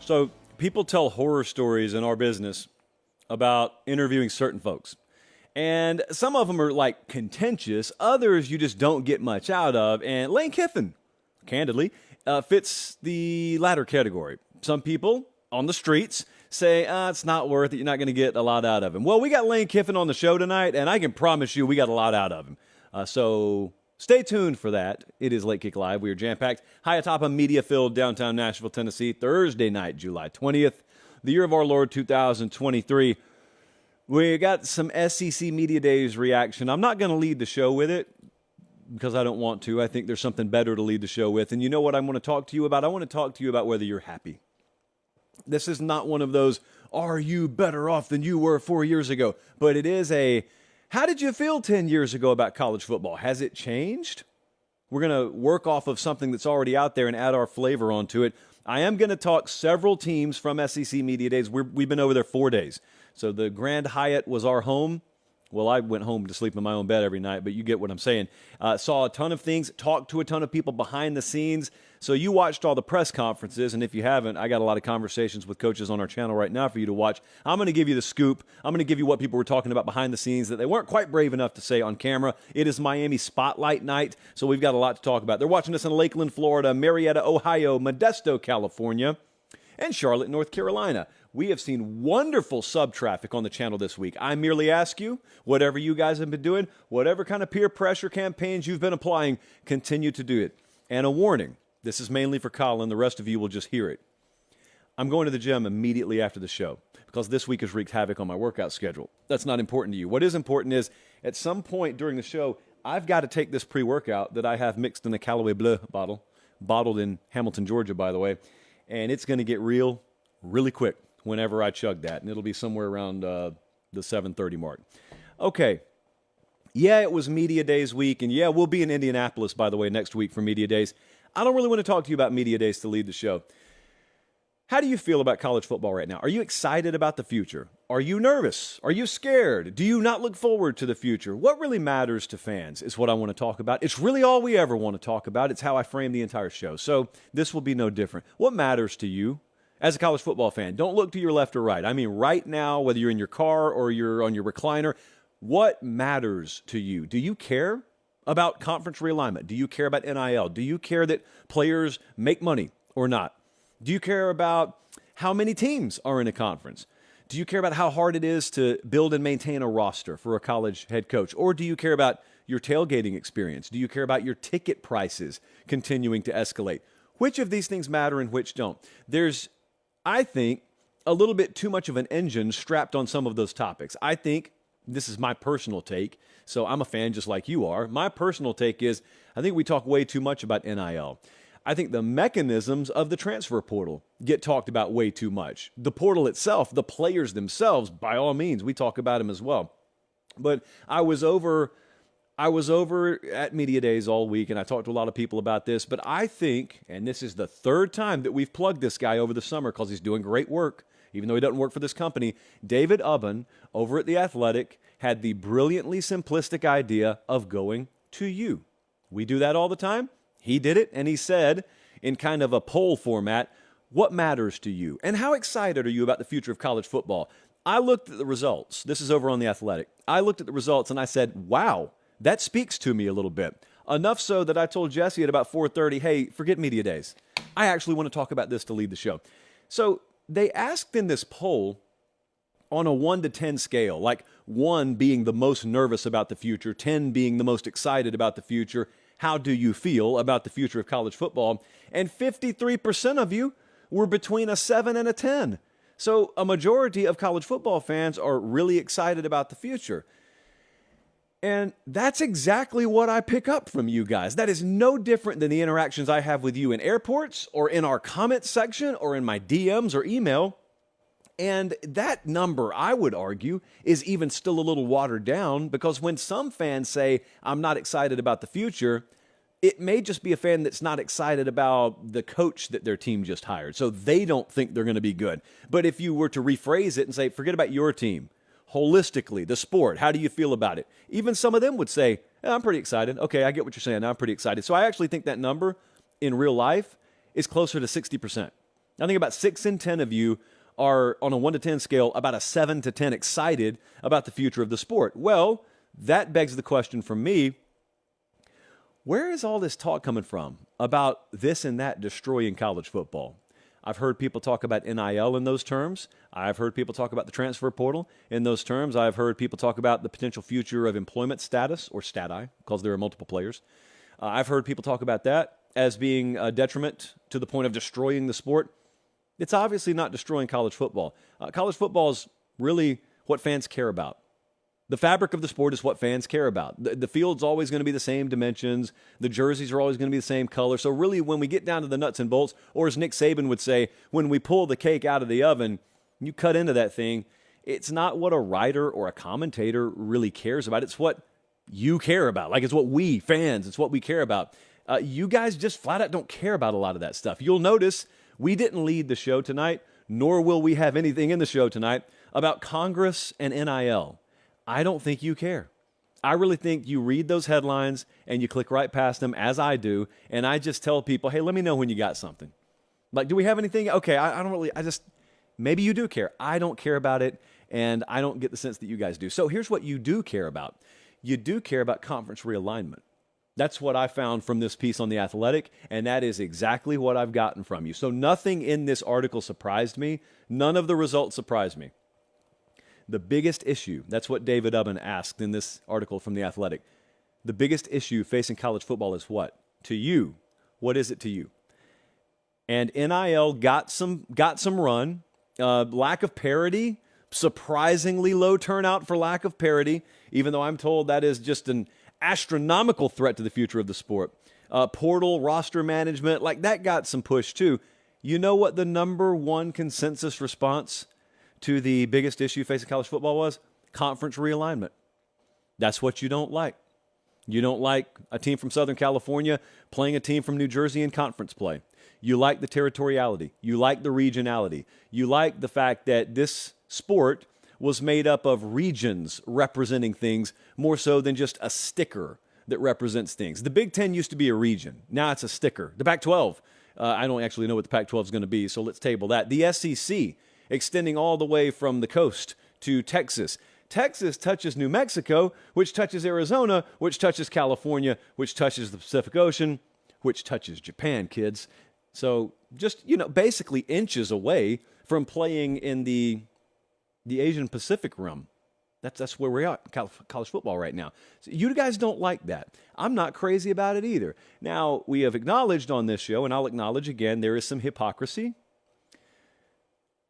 So people tell horror stories in our business about interviewing certain folks. And some of them are like contentious. Others you just don't get much out of. And Lane Kiffin, candidly, fits the latter category. Some people on the streets say, it's not worth it. You're not going to get a lot out of him. Well, we got Lane Kiffin on the show tonight, and I can promise you we got a lot out of him. So stay tuned for that. It is Late Kick Live. We are jam-packed high atop a media-filled downtown Nashville, Tennessee, Thursday night, July 20th, the year of our Lord 2023. We got some SEC Media Days reaction. I'm not going to lead the show with it because I don't want to. I think there's something better to lead the show with. And you know what I want to talk to you about? I want to talk to you about whether you're happy. This is not one of those, are you better off than you were 4 years ago? But it is a, how did you feel 10 years ago about college football? Has it changed? We're going to work off of something that's already out there and add our flavor onto it. I am going to talk several teams from SEC Media Days. We've been over there 4 days. So the Grand Hyatt was our home. Well, I went home to sleep in my own bed every night, but you get what I'm saying. Saw a ton of things, talked to a ton of people behind the scenes. So you watched all the press conferences, and if you haven't, I got a lot of conversations with coaches on our channel right now for you to watch. I'm going to give you the scoop. I'm going to give you what people were talking about behind the scenes that they weren't quite brave enough to say on camera. It is Miami Spotlight Night, so we've got a lot to talk about. They're watching us in Lakeland, Florida, Marietta, Ohio, Modesto, California, and Charlotte, North Carolina. We have seen wonderful sub-traffic on the channel this week. I merely ask you, whatever you guys have been doing, whatever kind of peer pressure campaigns you've been applying, continue to do it. And a warning, this is mainly for Colin. The rest of you will just hear it. I'm going to the gym immediately after the show because this week has wreaked havoc on my workout schedule. That's not important to you. What is important is at some point during the show, I've got to take this pre-workout that I have mixed in a Callaway Bleu bottle, bottled in Hamilton, Georgia, by the way, and it's going to get real really quick whenever I chug that, and it'll be somewhere around the 7:30 mark. Okay. Yeah, it was Media Days week, and yeah, we'll be in Indianapolis, by the way, next week for Media Days. I don't really want to talk to you about Media Days to lead the show. How do you feel about college football right now? Are you excited about the future? Are you nervous? Are you scared? Do you not look forward to the future? What really matters to fans is what I want to talk about. It's really all we ever want to talk about. It's how I frame the entire show. So this will be no different. What matters to you as a college football fan? Don't look to your left or right. I mean, right now, whether you're in your car or you're on your recliner, what matters to you? Do you care about conference realignment? Do you care about NIL? Do you care that players make money or not? Do you care about how many teams are in a conference? Do you care about how hard it is to build and maintain a roster for a college head coach? Or do you care about your tailgating experience? Do you care about your ticket prices continuing to escalate? Which of these things matter and which don't? There's, I think, a little bit too much of an engine strapped on some of those topics. I think, this is my personal take, so I'm a fan just like you are. My personal take is, I think we talk way too much about NIL. I think the mechanisms of the transfer portal get talked about way too much. The portal itself, the players themselves, by all means, we talk about them as well. But I was over at Media Days all week, and I talked to a lot of people about this, but I think, and this is the third time that we've plugged this guy over the summer because he's doing great work, even though he doesn't work for this company, David Ubben over at The Athletic had the brilliantly simplistic idea of going to you. We do that all the time. He did it, and he said, in kind of a poll format, what matters to you? And how excited are you about the future of college football? I looked at the results. This is over on The Athletic. I looked at the results, and I said, wow, that speaks to me a little bit. Enough so that I told Jesse at about 4:30, hey, forget Media Days. I actually want to talk about this to lead the show. So they asked in this poll on a 1 to 10 scale, like 1 being the most nervous about the future, 10 being the most excited about the future. How do you feel about the future of college football? And 53% of you were between a 7 and a 10. So a majority of college football fans are really excited about the future. And that's exactly what I pick up from you guys. That is no different than the interactions I have with you in airports or in our comment section or in my DMs or email. And that number, I would argue, is even still a little watered down because when some fans say, I'm not excited about the future, it may just be a fan that's not excited about the coach that their team just hired. So they don't think they're going to be good. But if you were to rephrase it and say, forget about your team, holistically, the sport, how do you feel about it? Even some of them would say, I'm pretty excited. Okay, I get what you're saying. I'm pretty excited. So I actually think that number in real life is closer to 60%. I think about 6 in 10 of you are, on a 1 to 10 scale, about a 7 to 10 excited about the future of the sport. Well, that begs the question for me, where is all this talk coming from about this and that destroying college football? I've heard people talk about NIL in those terms. I've heard people talk about the transfer portal in those terms. I've heard people talk about the potential future of employment status, or stati, because there are multiple players. I've heard people talk about that as being a detriment to the point of destroying the sport. It's obviously not destroying college football. College football is really what fans care about. The fabric of the sport is what fans care about. The field's always going to be the same dimensions. The jerseys are always going to be the same color. So really, when we get down to the nuts and bolts, or as Nick Saban would say, when we pull the cake out of the oven, you cut into that thing, it's not what a writer or a commentator really cares about. It's what you care about. Like, it's what we, fans, it's what we care about. You guys just flat out don't care about a lot of that stuff. You'll notice we didn't lead the show tonight, nor will we have anything in the show tonight about Congress and NIL. I don't think you care. I really think you read those headlines and you click right past them, as I do, and I just tell people, hey, let me know when you got something. Like, do we have anything? Okay, I don't really, maybe you do care. I don't care about it, and I don't get the sense that you guys do. So here's what you do care about. You do care about conference realignment. That's what I found from this piece on The Athletic, and that is exactly what I've gotten from you. So nothing in this article surprised me. None of the results surprised me. The biggest issue, that's what David Ubben asked in this article from The Athletic. The biggest issue facing college football is what? To you. What is it to you? And NIL got some run. Lack of parity, surprisingly low turnout for lack of parity, even though I'm told that is just an astronomical threat to the future of the sport. Portal, roster management, like that got some push too. You know what the number one consensus response to the biggest issue facing college football was? Conference realignment. That's what you don't like. You don't like a team from Southern California playing a team from New Jersey in conference play. You like the territoriality. You like the regionality. You like the fact that this sport was made up of regions representing things more so than just a sticker that represents things. The Big Ten used to be a region. Now it's a sticker. The Pac-12, I don't actually know what the Pac-12 is going to be, so let's table that. The SEC, extending all the way from the coast to Texas. Texas touches New Mexico, which touches Arizona, which touches California, which touches the Pacific Ocean, which touches Japan, kids. So just, basically inches away from playing in the Asian Pacific realm. That's where we're at, college football right now. So you guys don't like that. I'm not crazy about it either. Now, we have acknowledged on this show, and I'll acknowledge again, there is some hypocrisy.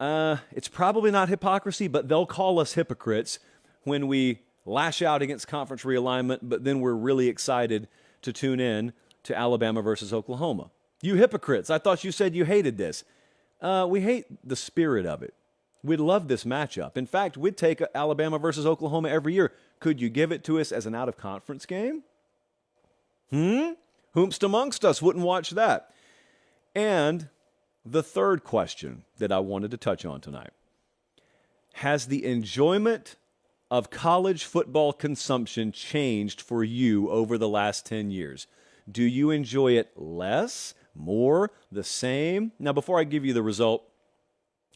It's probably not hypocrisy, but they'll call us hypocrites when we lash out against conference realignment, but then we're really excited to tune in to Alabama versus Oklahoma. You hypocrites, I thought you said you hated this. We hate the spirit of it. We'd love this matchup. In fact, we'd take Alabama versus Oklahoma every year. Could you give it to us as an out-of-conference game? Whomst amongst us wouldn't watch that? And the third question that I wanted to touch on tonight. Has the enjoyment of college football consumption changed for you over the last 10 years? Do you enjoy it less, more, the same? Now, before I give you the result,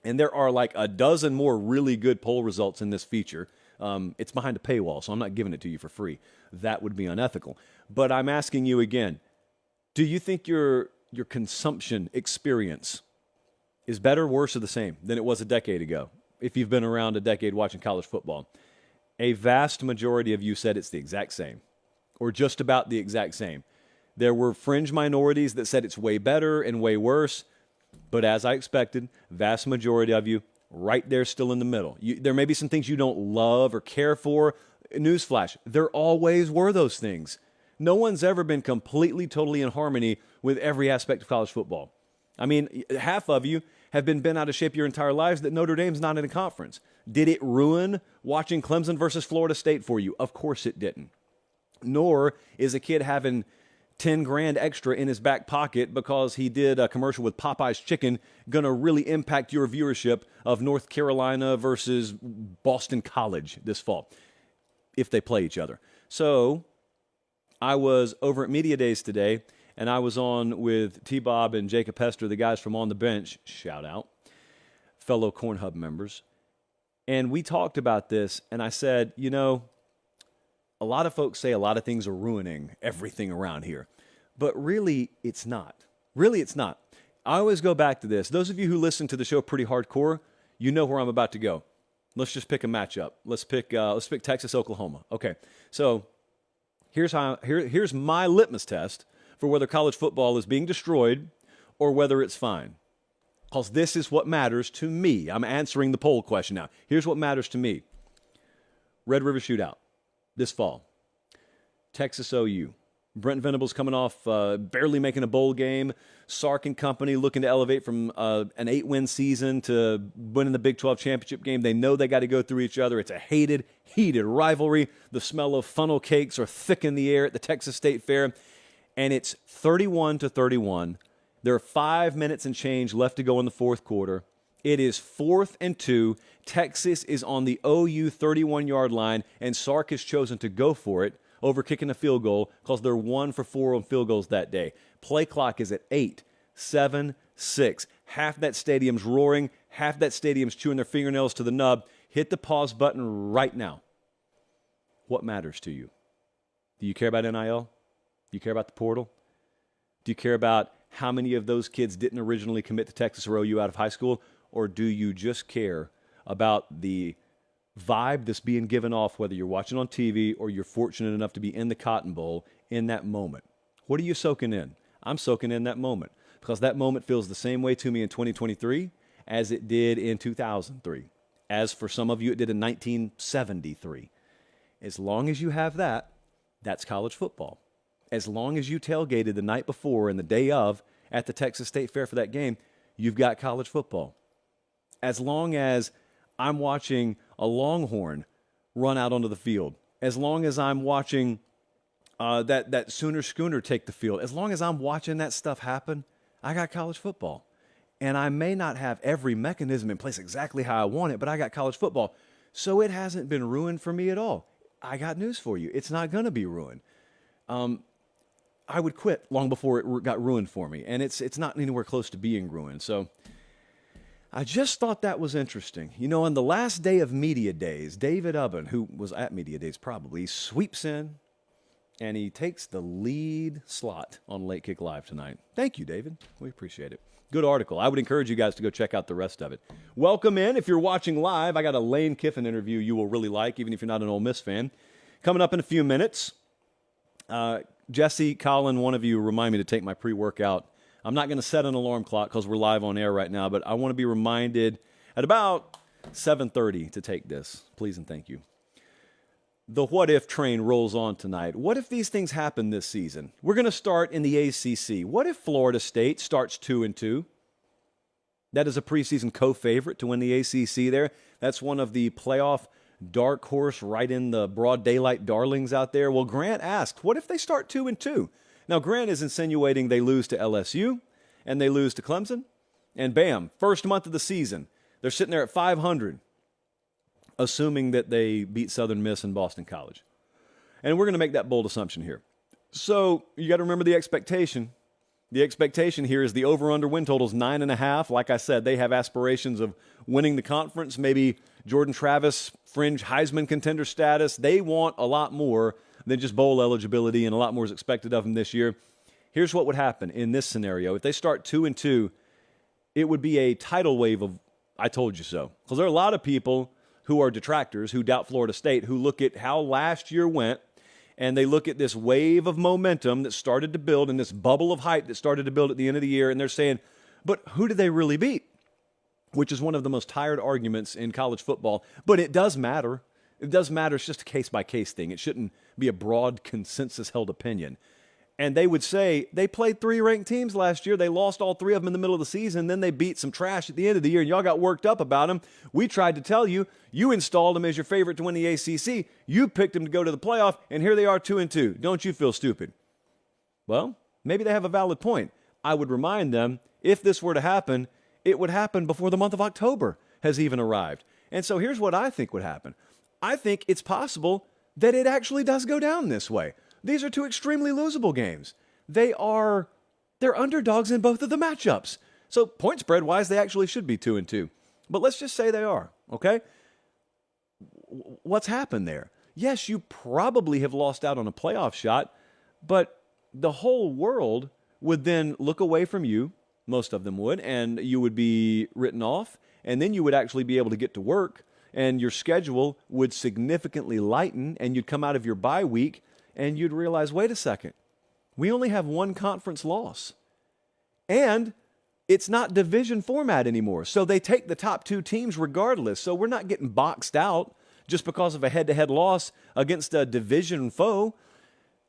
and there are like a dozen more really good poll results in this feature. It's behind a paywall, so I'm not giving it to you for free. That would be unethical. But I'm asking you again, do you think your consumption experience is better, worse, or the same than it was a decade ago, if you've been around a decade watching college football? A vast majority of you said it's the exact same, or just about the exact same. There were fringe minorities that said it's way better and way worse, but as I expected, vast majority of you right there still in the middle. There may be some things you don't love or care for. Newsflash, there always were those things. No one's ever been completely, totally in harmony with every aspect of college football. I mean, half of you have been bent out of shape your entire lives that Notre Dame's not in a conference. Did it ruin watching Clemson versus Florida State for you? Of course it didn't. Nor is a kid having $10,000 extra in his back pocket because he did a commercial with Popeye's Chicken going to really impact your viewership of North Carolina versus Boston College this fall, if they play each other. So I was over at Media Days today, and I was on with T-Bob and Jacob Hester, the guys from On the Bench, shout out, fellow Corn Hub members. And we talked about this, and I said, you know, a lot of folks say a lot of things are ruining everything around here, but really it's not. Really it's not. I always go back to this. Those of you who listen to the show pretty hardcore, you know where I'm about to go. Let's just pick a matchup. Let's pick Texas, Oklahoma. Okay, so here's my litmus test for whether college football is being destroyed or whether it's fine. Because this is what matters to me. I'm answering the poll question now. Here's what matters to me. Red River Shootout this fall. Texas OU. Brent Venables coming off barely making a bowl game. Sark and company looking to elevate from an 8-win season to winning the Big 12 championship game. They know they got to go through each other. It's a heated rivalry. The smell of funnel cakes are thick in the air at the Texas State Fair. And it's 31-31. There are 5 minutes and change left to go in the fourth quarter. It is 4th and 2. Texas is on the OU 31-yard line, and Sark has chosen to go for it over kicking a field goal because they're 1 for 4 on field goals that day. Play clock is at 8, 7, 6. Half that stadium's roaring. Half that stadium's chewing their fingernails to the nub. Hit the pause button right now. What matters to you? Do you care about NIL? Do you care about the portal? Do you care about how many of those kids didn't originally commit to Texas or OU out of high school? Or do you just care about the vibe that's being given off, whether you're watching on TV or you're fortunate enough to be in the Cotton Bowl in that moment? What are you soaking in? I'm soaking in that moment because that moment feels the same way to me in 2023 as it did in 2003. As for some of you, it did in 1973. As long as you have that, that's college football. As long as you tailgated the night before and the day of at the Texas State Fair for that game, you've got college football. As long as I'm watching a Longhorn run out onto the field, as long as I'm watching that Sooner Schooner take the field, as long as I'm watching that stuff happen, I got college football. And I may not have every mechanism in place exactly how I want it, but I got college football. So it hasn't been ruined for me at all. I got news for you. It's not going to be ruined. I would quit long before it got ruined for me, and it's not anywhere close to being ruined. So I just thought that was interesting. You know, on the last day of Media Days, David Ubben, who was at Media Days probably, sweeps in, and he takes the lead slot on Late Kick Live tonight. Thank you, David. We appreciate it. Good article. I would encourage you guys to go check out the rest of it. Welcome in. If you're watching live, I got a Lane Kiffin interview you will really like, even if you're not an Ole Miss fan. Coming up in a few minutes. Jesse, Colin, one of you remind me to take my pre-workout. I'm not going to set an alarm clock because we're live on air right now, but I want to be reminded at about 7:30 to take this. Please and thank you. The what-if train rolls on tonight. What if these things happen this season? We're going to start in the ACC. What if Florida State starts 2-2? That is a preseason co-favorite to win the ACC there. That's one of the playoff dark horse right in the broad daylight darlings out there. Well, Grant asked, what if they start 2-2? Now, Grant is insinuating they lose to LSU and they lose to Clemson. And bam, first month of the season, they're sitting there at 500, assuming that they beat Southern Miss and Boston College. And we're going to make that bold assumption here. So you got to remember the expectation. The expectation here is the over-under win total is 9.5. Like I said, they have aspirations of winning the conference, maybe Jordan Travis, fringe Heisman contender status. They want a lot more than just bowl eligibility, and a lot more is expected of them this year. Here's what would happen in this scenario. If they start 2-2, it would be a tidal wave of I told you so. Because there are a lot of people who are detractors, who doubt Florida State, who look at how last year went, and they look at this wave of momentum that started to build and this bubble of hype that started to build at the end of the year, and they're saying, but who did they really beat? Which is one of the most tired arguments in college football. But it does matter. It does matter. It's just a case-by-case thing. It shouldn't be a broad consensus-held opinion. And they would say they played 3 ranked teams last year. They lost all 3 of them in the middle of the season. Then they beat some trash at the end of the year, and y'all got worked up about them. We tried to tell you. You installed them as your favorite to win the ACC. You picked them to go to the playoff, and here they are 2-2. Don't you feel stupid? Well, maybe they have a valid point. I would remind them, if this were to happen, it would happen before the month of October has even arrived. And so here's what I think would happen. I think it's possible that it actually does go down this way. These are 2 extremely losable games. they're underdogs in both of the matchups. So point spread wise, they actually should be 2-2. But let's just say they are, okay? What's happened there? Yes, you probably have lost out on a playoff shot, but the whole world would then look away from you, most of them would, and you would be written off, and then you would actually be able to get to work, and your schedule would significantly lighten, and you'd come out of your bye week, and you'd realize, wait a second, we only have one conference loss. And it's not division format anymore, so they take the top two teams regardless, so we're not getting boxed out just because of a head-to-head loss against a division foe.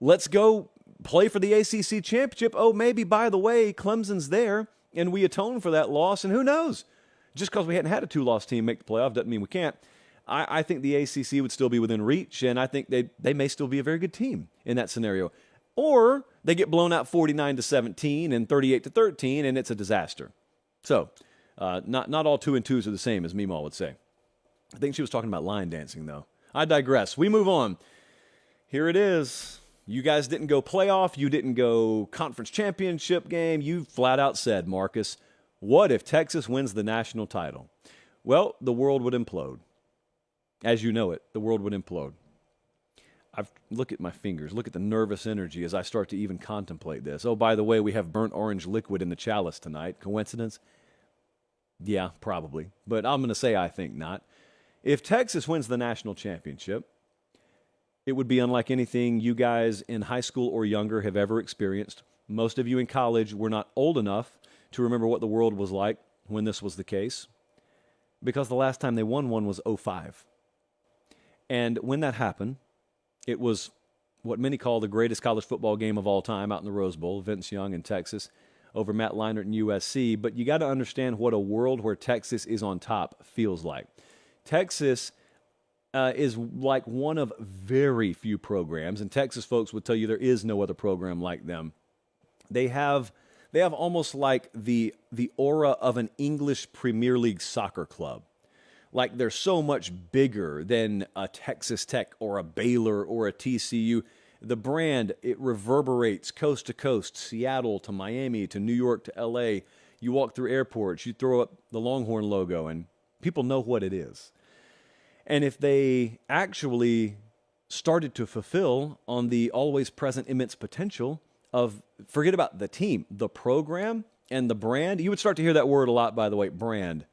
Let's go play for the ACC championship. Oh, maybe, by the way, Clemson's there, and we atone for that loss, and who knows? Just because we hadn't had a two-loss team make the playoff doesn't mean we can't. I think the ACC would still be within reach, and I think they may still be a very good team in that scenario. Or they get blown out 49-17 and 38-13, and it's a disaster. So, not all 2-2s are the same, as Meemaw would say. I think she was talking about line dancing, though. I digress. We move on. Here it is. You guys didn't go playoff. You didn't go conference championship game. You flat out said, Marcus, what if Texas wins the national title? Well, the world would implode. As you know it, the world would implode. Look at my fingers. Look at the nervous energy as I start to even contemplate this. Oh, by the way, we have burnt orange liquid in the chalice tonight. Coincidence? Yeah, probably. But I'm going to say I think not. If Texas wins the national championship, it would be unlike anything you guys in high school or younger have ever experienced. Most of you in college were not old enough to remember what the world was like when this was the case, because the last time they won one was 2005. And when that happened, it was what many call the greatest college football game of all time out in the Rose Bowl, Vince Young in Texas over Matt Leinart and USC. But you got to understand what a world where Texas is on top feels like. Texas is like one of very few programs, and Texas folks would tell you there is no other program like them. They have almost like the aura of an English Premier League soccer club. Like they're so much bigger than a Texas Tech or a Baylor or a TCU. The brand, it reverberates coast to coast, Seattle to Miami to New York to LA. You walk through airports, you throw up the Longhorn logo, and people know what it is. And if they actually started to fulfill on the always present immense potential of, forget about the team, the program and the brand, you would start to hear that word a lot, by the way, brand.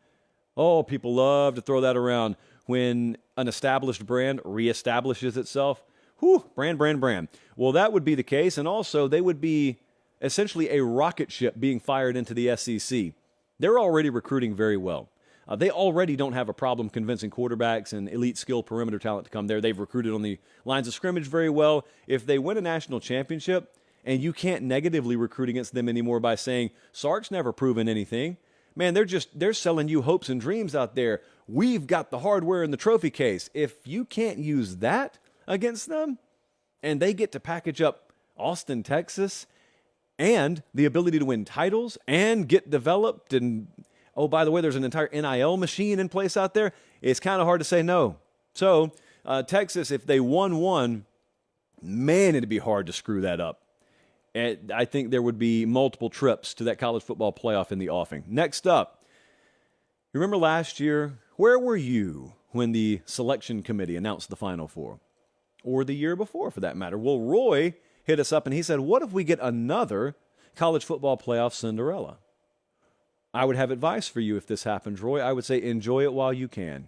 Oh, people love to throw that around when an established brand reestablishes itself. Whew, brand. Well, that would be the case, and also they would be essentially a rocket ship being fired into the SEC. They're already recruiting very well. They already don't have a problem convincing quarterbacks and elite skill perimeter talent to come there. They've recruited on the lines of scrimmage very well. If they win a national championship, and you can't negatively recruit against them anymore by saying, Sark's never proven anything. Man, they're selling you hopes and dreams out there. We've got the hardware in the trophy case. If you can't use that against them, and they get to package up Austin, Texas, and the ability to win titles and get developed, and oh, by the way, there's an entire NIL machine in place out there, it's kind of hard to say no. So, Texas, if they won one, man, it'd be hard to screw that up. And I think there would be multiple trips to that college football playoff in the offing. Next up, you remember last year, where were you when the selection committee announced the Final Four? Or the year before, for that matter. Well, Roy hit us up and he said, what if we get another college football playoff Cinderella? I would have advice for you if this happens, Roy. I would say enjoy it while you can.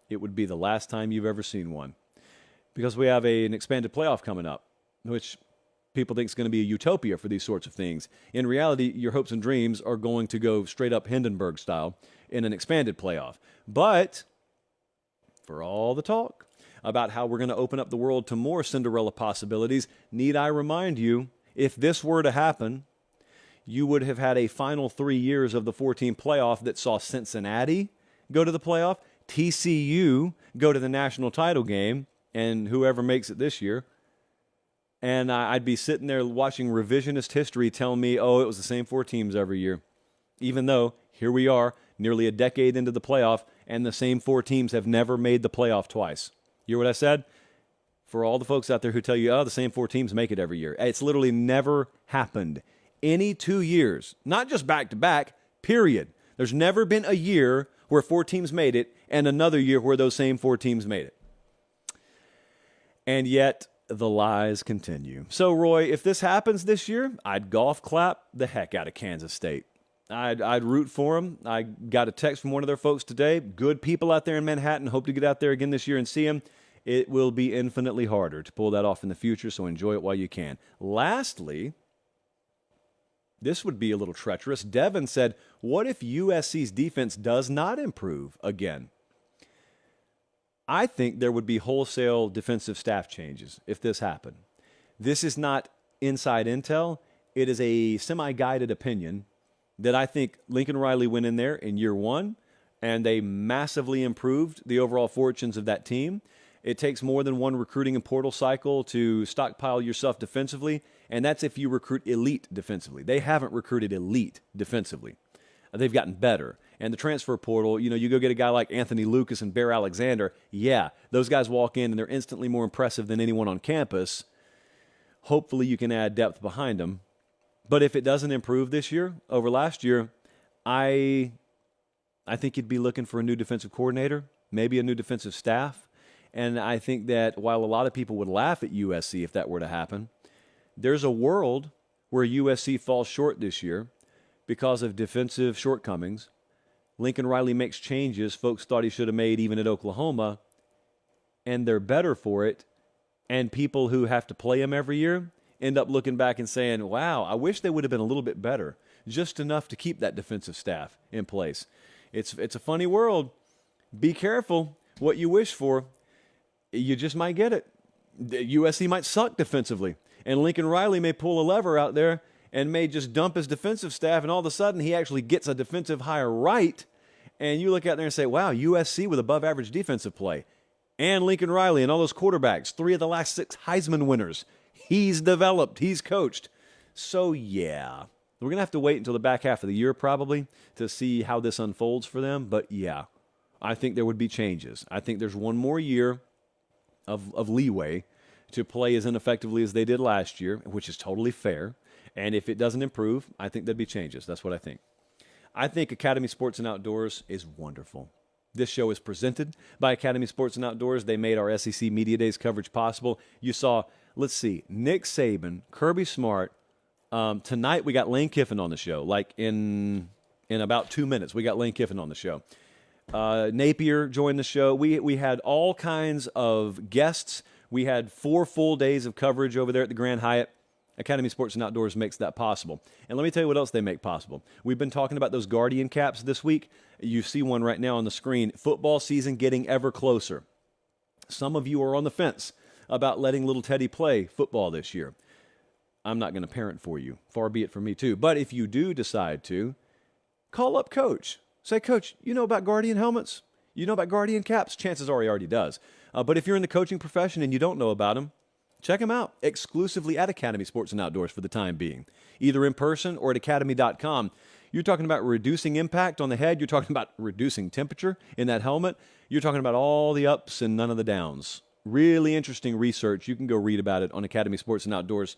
It would be the last time you've ever seen one. Because we have an expanded playoff coming up, which people think is going to be a utopia for these sorts of things. In reality, your hopes and dreams are going to go straight up Hindenburg style in an expanded playoff. But for all the talk about how we're going to open up the world to more Cinderella possibilities, need I remind you, if this were to happen, you would have had a final 3 years of the 14 playoff that saw Cincinnati go to the playoff, TCU go to the national title game, and whoever makes it this year. And I'd be sitting there watching revisionist history tell me, oh, it was the same 4 teams every year. Even though, here we are, nearly a decade into the playoff, and the same 4 teams have never made the playoff twice. You hear what I said? For all the folks out there who tell you, oh, the same 4 teams make it every year. It's literally never happened. Any 2 years, not just back-to-back, period. There's never been a year where 4 teams made it and another year where those same 4 teams made it. And yet, the lies continue. So, Roy, if this happens this year, I'd golf clap the heck out of Kansas State. I'd root for them. I got a text from one of their folks today. Good people out there in Manhattan. Hope to get out there again this year and see them. It will be infinitely harder to pull that off in the future, so enjoy it while you can. Lastly, this would be a little treacherous. Devin said, what if USC's defense does not improve again? I think there would be wholesale defensive staff changes if this happened. This is not inside intel. It is a semi-guided opinion that I think Lincoln Riley went in there in year 1, and they massively improved the overall fortunes of that team. It takes more than one recruiting and portal cycle to stockpile yourself defensively, and that's if you recruit elite defensively. They haven't recruited elite defensively. They've gotten better. And the transfer portal, you go get a guy like Anthony Lucas and Bear Alexander, yeah, those guys walk in and they're instantly more impressive than anyone on campus. Hopefully you can add depth behind them. But if it doesn't improve this year over last year, I think you'd be looking for a new defensive coordinator, maybe a new defensive staff. And I think that while a lot of people would laugh at USC if that were to happen, there's a world where USC falls short this year because of defensive shortcomings. Lincoln Riley makes changes folks thought he should have made even at Oklahoma, and they're better for it. And people who have to play him every year end up looking back and saying, wow, I wish they would have been a little bit better, just enough to keep that defensive staff in place. It's a funny world. Be careful what you wish for. You just might get it. USC might suck defensively, and Lincoln Riley may pull a lever out there and may just dump his defensive staff, and all of a sudden he actually gets a defensive hire right, and you look out there and say, wow, USC with above-average defensive play. And Lincoln Riley and all those quarterbacks, 3 of the last 6 Heisman winners. He's developed. He's coached. So, yeah, we're going to have to wait until the back half of the year probably to see how this unfolds for them. But, yeah, I think there would be changes. I think there's one more year of leeway to play as ineffectively as they did last year, which is totally fair. And if it doesn't improve, I think there'd be changes. That's what I think. I think Academy Sports and Outdoors is wonderful. This show is presented by Academy Sports and Outdoors. They made our SEC Media Days coverage possible. You saw, let's see, Nick Saban, Kirby Smart. Tonight we got Lane Kiffin on the show. Like in about 2 minutes, we got Lane Kiffin on the show. Napier joined the show. We had all kinds of guests. We had 4 full days of coverage over there at the Grand Hyatt. Academy Sports and Outdoors makes that possible. And let me tell you what else they make possible. We've been talking about those Guardian caps this week. You see one right now on the screen. Football season getting ever closer. Some of you are on the fence about letting little Teddy play football this year. I'm not going to parent for you. Far be it from me too. But if you do decide to, call up Coach. Say, Coach, you know about Guardian helmets? You know about Guardian caps? Chances are he already does. But if you're in the coaching profession and you don't know about them, check them out exclusively at Academy Sports and Outdoors for the time being, either in person or at academy.com. You're talking about reducing impact on the head. You're talking about reducing temperature in that helmet. You're talking about all the ups and none of the downs. Really interesting research. You can go read about it on Academy Sports and Outdoors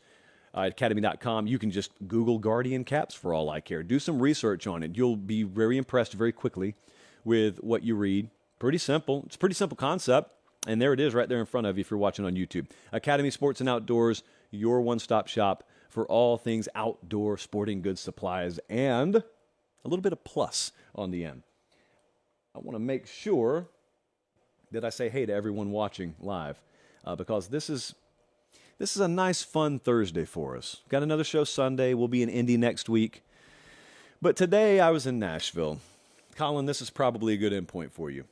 at academy.com. You can just Google Guardian caps for all I care. Do some research on it. You'll be very impressed very quickly with what you read. Pretty simple. It's a pretty simple concept. And there it is right there in front of you if you're watching on YouTube. Academy Sports and Outdoors, your one-stop shop for all things outdoor sporting goods supplies, and a little bit of plus on the end. I want to make sure that I say hey to everyone watching live because this is a nice, fun Thursday for us. Got another show Sunday. We'll be in Indy next week. But today I was in Nashville. Colin, this is probably a good endpoint for you.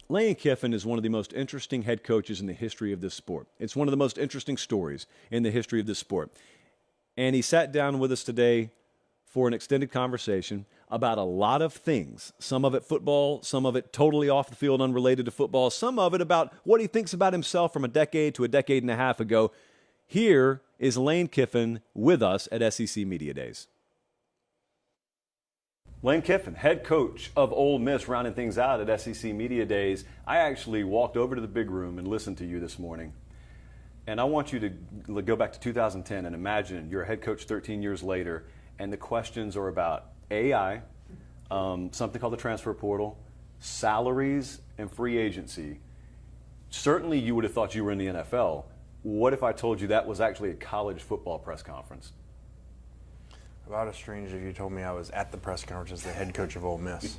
Lane Kiffin is one of the most interesting head coaches in the history of this sport. It's one of the most interesting stories in the history of this sport. And he sat down with us today for an extended conversation about a lot of things. Some of it football, some of it totally off the field, unrelated to football, some of it about what he thinks about himself from a decade to a decade and a half ago. Here is Lane Kiffin with us at SEC Media Days. Lane Kiffin, head coach of Ole Miss, rounding things out at SEC Media Days. I actually walked over to the big room and listened to you this morning. And I want you to go back to 2010 and imagine you're a head coach 13 years later, and the questions are about AI, something called the transfer portal, salaries, and free agency. Certainly you would have thought you were in the NFL. What if I told you that was actually a college football press conference? About as strange if you told me I was at the press conference as the head coach of Ole Miss.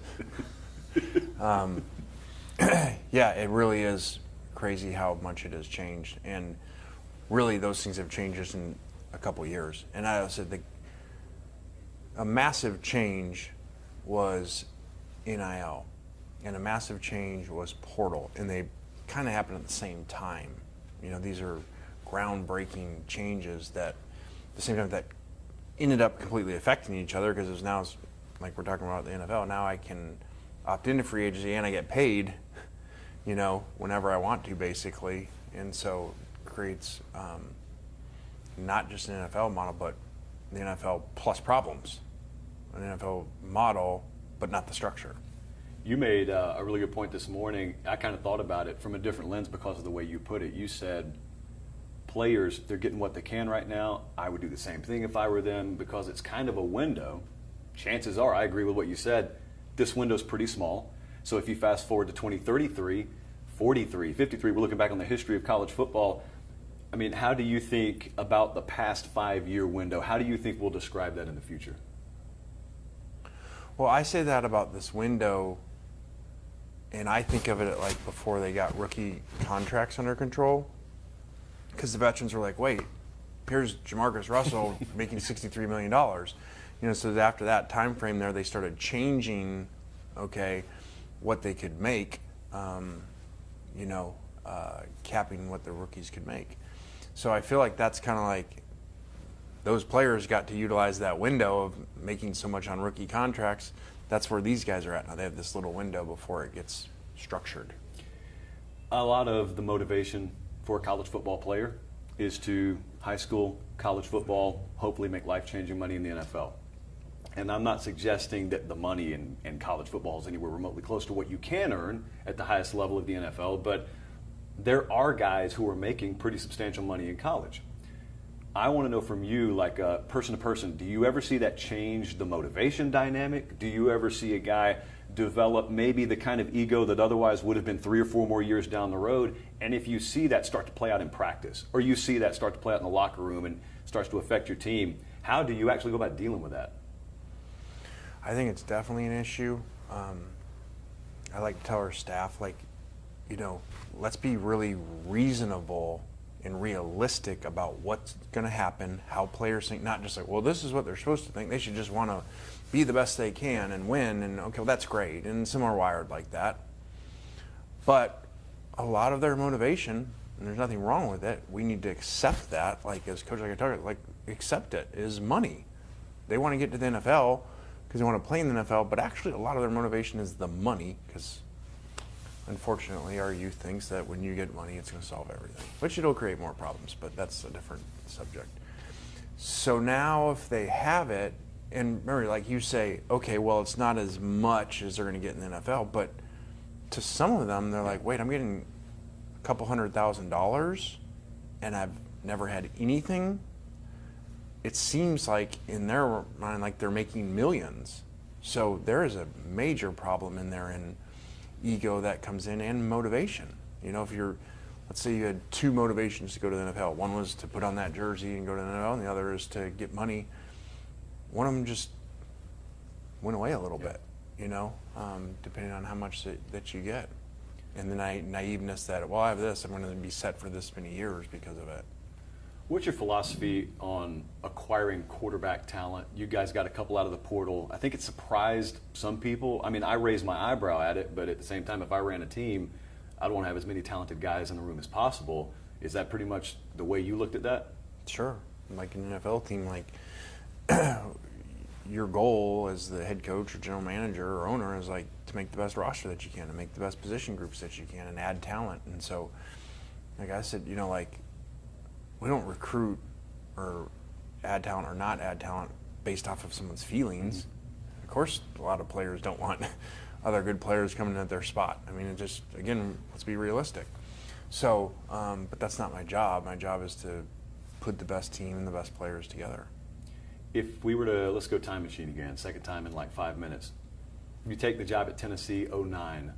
Yeah, it really is crazy how much it has changed. And really those things have changed just in a couple years. And I said a massive change was NIL. And a massive change was portal. And they kind of happened at the same time. You know, these are groundbreaking changes that at the same time that ended up completely affecting each other, because now, like we're talking about the NFL, now I can opt into free agency and I get paid, you know, whenever I want to, basically. And so it creates not just an NFL model, but the NFL plus problems. An NFL model, but not the structure. You made a really good point this morning. I kind of thought about it from a different lens because of the way you put it. You said players, they're getting what they can right now. I would do the same thing if I were them, because it's kind of a window. Chances are, I agree with what you said, this window's pretty small. So if you fast forward to 2033, 43, 53, we're looking back on the history of college football. I mean, how do you think about the past 5-year window? How do you think we'll describe that in the future? Well, I say that about this window, and I think of it like before they got rookie contracts under control. Because the veterans were like, wait, here's Jamarcus Russell making $63 million. You know, so after that time frame there, they started changing, okay, what they could make, capping what the rookies could make. So I feel like that's kind of like those players got to utilize that window of making so much on rookie contracts. That's where these guys are at now. They have this little window before it gets structured. A lot of the motivation for a college football player is to high school, college football, hopefully make life-changing money in the NFL. And I'm not suggesting that the money in college football is anywhere remotely close to what you can earn at the highest level of the NFL, but there are guys who are making pretty substantial money in college. I want to know from you, like person to person, do you ever see that change the motivation dynamic? Do you ever see a guy develop maybe the kind of ego that otherwise would have been 3 or 4 more years down the road? And if you see that start to play out in practice, or you see that start to play out in the locker room and starts to affect your team, how do you actually go about dealing with that? I think it's definitely an issue. I like to tell our staff, like, you know, let's be really reasonable and realistic about what's going to happen, how players think, not just like, well, this is what they're supposed to think. They should just want to be the best they can and win, and okay, well, that's great. And some are wired like that. But a lot of their motivation, and there's nothing wrong with it, we need to accept that, like as coach, like I talked, like accept it, is money. They want to get to the NFL because they want to play in the NFL, but actually a lot of their motivation is the money, because unfortunately our youth thinks that when you get money it's going to solve everything, which it'll create more problems, but that's a different subject. So now if they have it, and remember, like you say, okay, well, it's not as much as they're going to get in the NFL, but to some of them, they're like, wait, I'm getting a couple $100,000 and I've never had anything. It seems like in their mind, like they're making millions. So there is a major problem in there in ego that comes in, and motivation. You know, if you're, let's say you had 2 motivations to go to the NFL. One was to put on that jersey and go to the NFL, and the other is to get money. One of them just went away a little bit, you know, depending on how much that you get. And the naiveness that, well, I have this, I'm going to be set for this many years because of it. What's your philosophy on acquiring quarterback talent? You guys got a couple out of the portal. I think it surprised some people. I mean, I raised my eyebrow at it, but at the same time, if I ran a team, I'd want to have as many talented guys in the room as possible. Is that pretty much the way you looked at that? Sure. Like an NFL team, like your goal as the head coach or general manager or owner is like to make the best roster that you can, to make the best position groups that you can, and add talent. And so, like I said, you know, like we don't recruit or add talent or not add talent based off of someone's feelings. Mm-hmm. Of course, a lot of players don't want other good players coming in at their spot. I mean, it just, again, let's be realistic. So, but that's not my job. My job is to put the best team and the best players together. If we were to, let's go time machine again, second time in like 5 minutes. You take the job at Tennessee 09,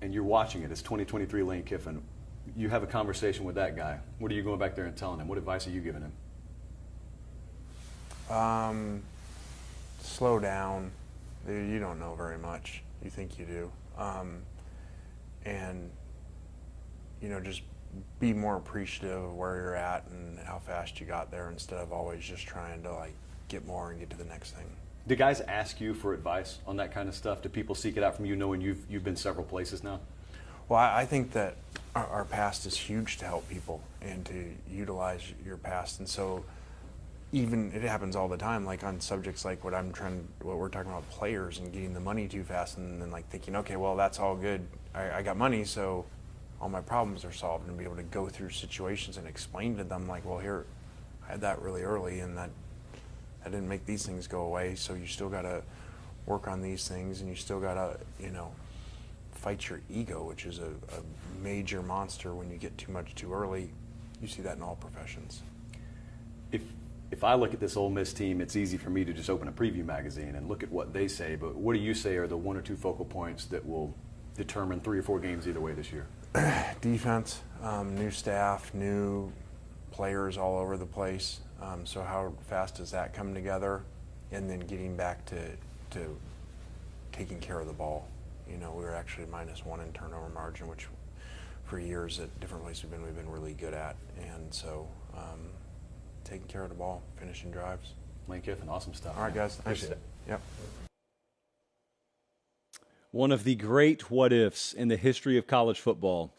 and you're watching it. It's 2023 Lane Kiffin. You have a conversation with that guy. What are you going back there and telling him? What advice are you giving him? Slow down. You don't know very much. You think you do. And, just be more appreciative of where you're at and how fast you got there instead of always just trying to get more and get to the next thing. Do guys ask you for advice on that kind of stuff? Do people seek it out from you, knowing you've been several places now? Well, I think that our past is huge to help people and to utilize your past. And so even it happens all the time, like on subjects like what we're talking about, players and getting the money too fast, and then thinking, okay, well, that's all good. I got money, so all my problems are solved, and be able to go through situations and explain to them well, here, I had that really early, and that didn't make these things go away, so you still got to work on these things, and you still got to, fight your ego, which is a major monster when you get too much too early. You see that in all professions. If I look at this Ole Miss team, it's easy for me to just open a preview magazine and look at what they say, but what do you say are the one or two focal points that will determine 3 or 4 games either way this year? Defense, new staff, new players all over the place. So how fast does that come together? And then getting back to taking care of the ball. We were actually -1 in turnover margin, which for years at different places we've been really good at. And so taking care of the ball, finishing drives. Lane Kiffin, awesome stuff. All right, guys. Appreciate it. Yep. One of the great what ifs in the history of college football.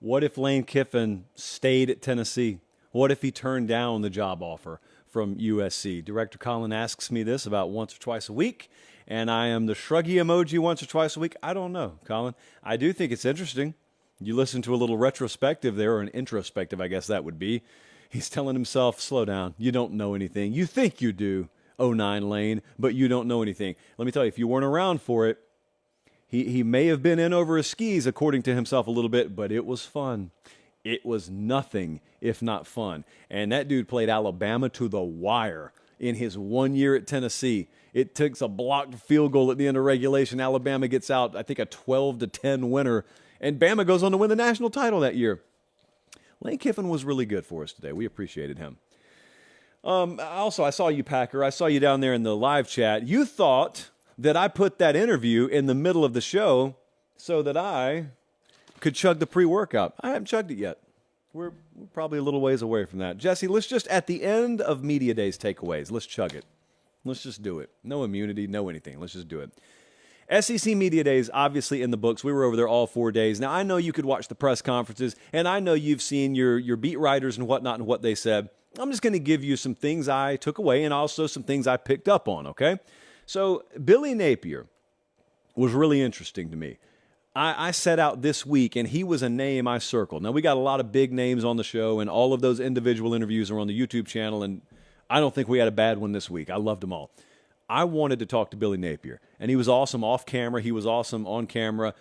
What if Lane Kiffin stayed at Tennessee? What if he turned down the job offer from USC? Director Colin asks me this about once or twice a week, and I am the shruggy emoji once or twice a week. I don't know, Colin. I do think it's interesting. You listen to a little retrospective there, or an introspective, I guess that would be. He's telling himself, slow down. You don't know anything. You think you do, 09 Lane, but you don't know anything. Let me tell you, if you weren't around for it, he may have been in over his skis, according to himself, a little bit, but it was fun. It was nothing if not fun. And that dude played Alabama to the wire in his 1 year at Tennessee. It takes a blocked field goal at the end of regulation. Alabama gets out, I think, a 12-10 winner, and Bama goes on to win the national title that year. Lane Kiffin was really good for us today. We appreciated him. Also, I saw you, Packer. I saw you down there in the live chat. You thought that I put that interview in the middle of the show so that I could chug the pre-workout. I haven't chugged it yet. We're probably a little ways away from that. Jesse, let's just, at the end of Media Days takeaways, let's chug it. Let's just do it. No immunity, no anything. Let's just do it. SEC Media Days, obviously in the books. We were over there all 4 days. Now, I know you could watch the press conferences, and I know you've seen your beat writers and whatnot and what they said. I'm just going to give you some things I took away and also some things I picked up on, okay? So, Billy Napier was really interesting to me. I set out this week, and he was a name I circled. Now, we got a lot of big names on the show, and all of those individual interviews are on the YouTube channel, and I don't think we had a bad one this week. I loved them all. I wanted to talk to Billy Napier, and he was awesome off camera. He was awesome on camera.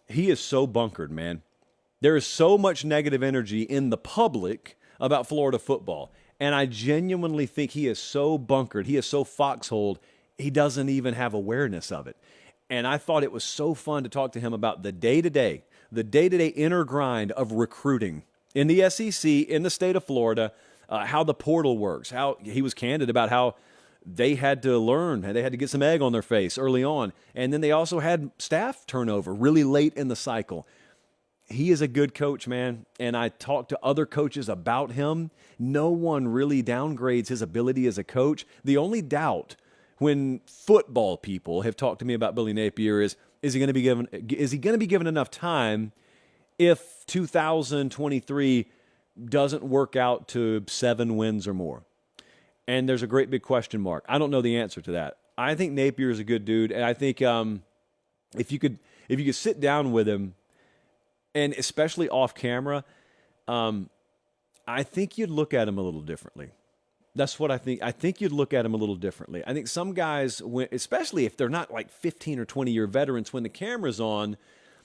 He is so bunkered, man. There is so much negative energy in the public about Florida football, and I genuinely think he is so bunkered. He is so foxholed, he doesn't even have awareness of it. And I thought it was so fun to talk to him about the day-to-day inner grind of recruiting in the SEC, in the state of Florida, how the portal works, how he was candid about how they had to learn, they had to get some egg on their face early on. And then they also had staff turnover really late in the cycle. He is a good coach, man. And I talked to other coaches about him. No one really downgrades his ability as a coach. The only doubt when football people have talked to me about Billy Napier is he going to be given enough time if 2023 doesn't work out to 7 wins or more? And there's a great big question mark. I don't know the answer to that. I think Napier is a good dude, and I think if you could sit down with him, and especially off camera, I think you'd look at him a little differently. That's what I think. I think you'd look at him a little differently. I think some guys, especially if they're not like 15 or 20-year veterans, when the camera's on,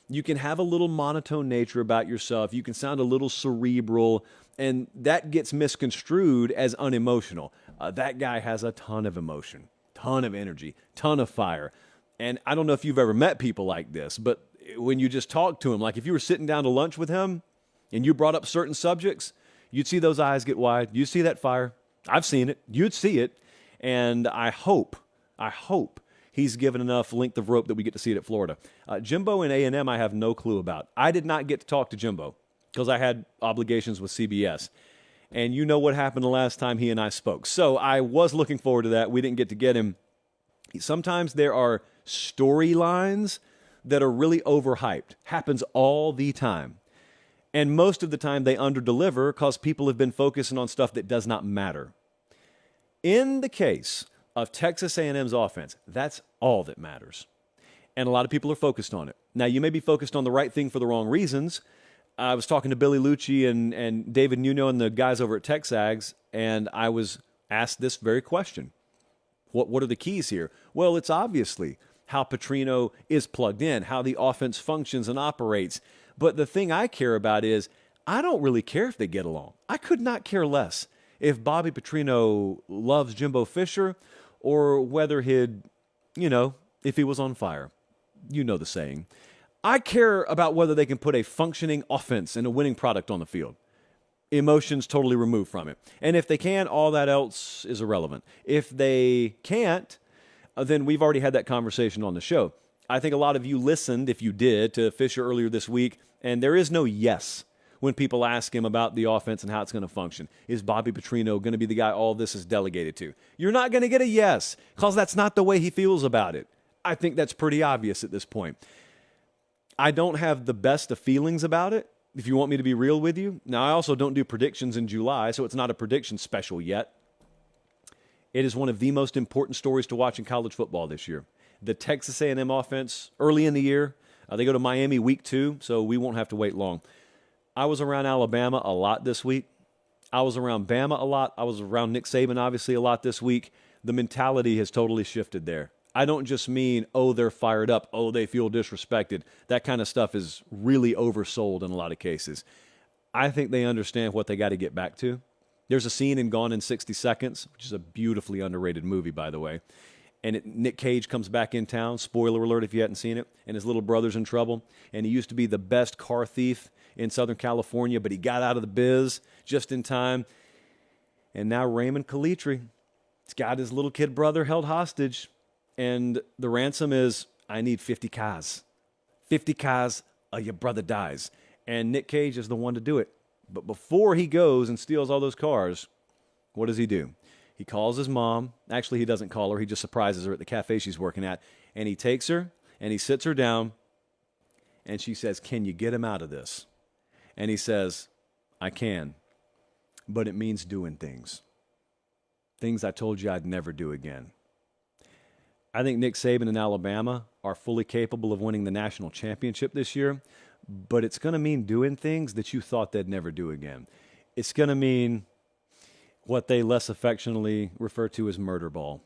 You can have a little monotone nature about yourself. You can sound a little cerebral, and that gets misconstrued as unemotional. That guy has a ton of emotion, ton of energy, ton of fire. And I don't know if you've ever met people like this, but when you just talk to him, like if you were sitting down to lunch with him and you brought up certain subjects, you'd see those eyes get wide. You'd see that fire. I've seen it. You'd see it. And I hope he's given enough length of rope that we get to see it at Florida. Jimbo and A&M, I have no clue about. I did not get to talk to Jimbo because I had obligations with CBS. And you know what happened the last time he and I spoke. So I was looking forward to that. We didn't get to get him. Sometimes there are storylines that are really overhyped. Happens all the time. And most of the time they underdeliver because people have been focusing on stuff that does not matter. In the case of Texas A&M's offense, that's all that matters. And a lot of people are focused on it. Now, you may be focused on the right thing for the wrong reasons. I was talking to Billy Lucci and David Nuno and the guys over at TexAgs, and I was asked this very question. What are the keys here? Well, it's obviously how Petrino is plugged in, how the offense functions and operates. But the thing I care about is I don't really care if they get along. I could not care less if Bobby Petrino loves Jimbo Fisher or whether he'd, if he was on fire. You know the saying. I care about whether they can put a functioning offense and a winning product on the field. Emotions totally removed from it. And if they can, all that else is irrelevant. If they can't, then we've already had that conversation on the show. I think a lot of you listened, if you did, to Fisher earlier this week, and there is no yes when people ask him about the offense and how it's going to function. Is Bobby Petrino going to be the guy all this is delegated to? You're not going to get a yes because that's not the way he feels about it. I think that's pretty obvious at this point. I don't have the best of feelings about it, if you want me to be real with you. Now, I also don't do predictions in July, so it's not a prediction special yet. It is one of the most important stories to watch in college football this year. The Texas A&M offense, early in the year, they go to Miami week 2, so we won't have to wait long. I was around Alabama a lot this week. I was around Bama a lot. I was around Nick Saban, obviously, a lot this week. The mentality has totally shifted there. I don't just mean, they're fired up, they feel disrespected. That kind of stuff is really oversold in a lot of cases. I think they understand what they got to get back to. There's a scene in Gone in 60 Seconds, which is a beautifully underrated movie, by the way. And Nick Cage comes back in town, spoiler alert if you hadn't seen it, and his little brother's in trouble. And he used to be the best car thief in Southern California, but he got out of the biz just in time. And now Raymond Calitri, he's got his little kid brother held hostage. And the ransom is, I need 50 cars. 50 cars or your brother dies. And Nick Cage is the one to do it. But before he goes and steals all those cars, what does he do? He calls his mom. Actually, he doesn't call her. He just surprises her at the cafe she's working at. And he takes her and he sits her down. And she says, can you get him out of this? And he says, I can. But it means doing things. Things I told you I'd never do again. I think Nick Saban and Alabama are fully capable of winning the national championship this year, but it's going to mean doing things that you thought they'd never do again. It's going to mean what they less affectionately refer to as murder ball.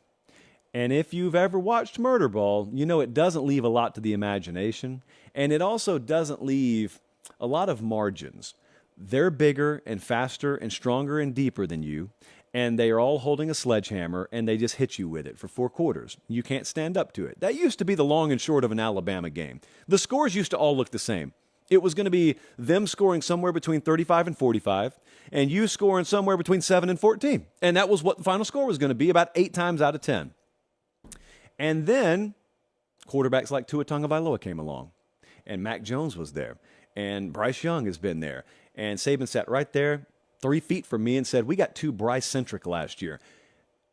And if you've ever watched murder ball, you know it doesn't leave a lot to the imagination, and it also doesn't leave a lot of margins. They're bigger and faster and stronger and deeper than you, and they are all holding a sledgehammer, and they just hit you with it for 4 quarters. You can't stand up to it. That used to be the long and short of an Alabama game. The scores used to all look the same. It was going to be them scoring somewhere between 35 and 45, and you scoring somewhere between 7 and 14. And that was what the final score was going to be, about 8 times out of 10. And then quarterbacks like Tua Tagovailoa came along, and Mac Jones was there, and Bryce Young has been there, and Saban sat right there 3 feet from me and said, we got too Bryce-centric last year.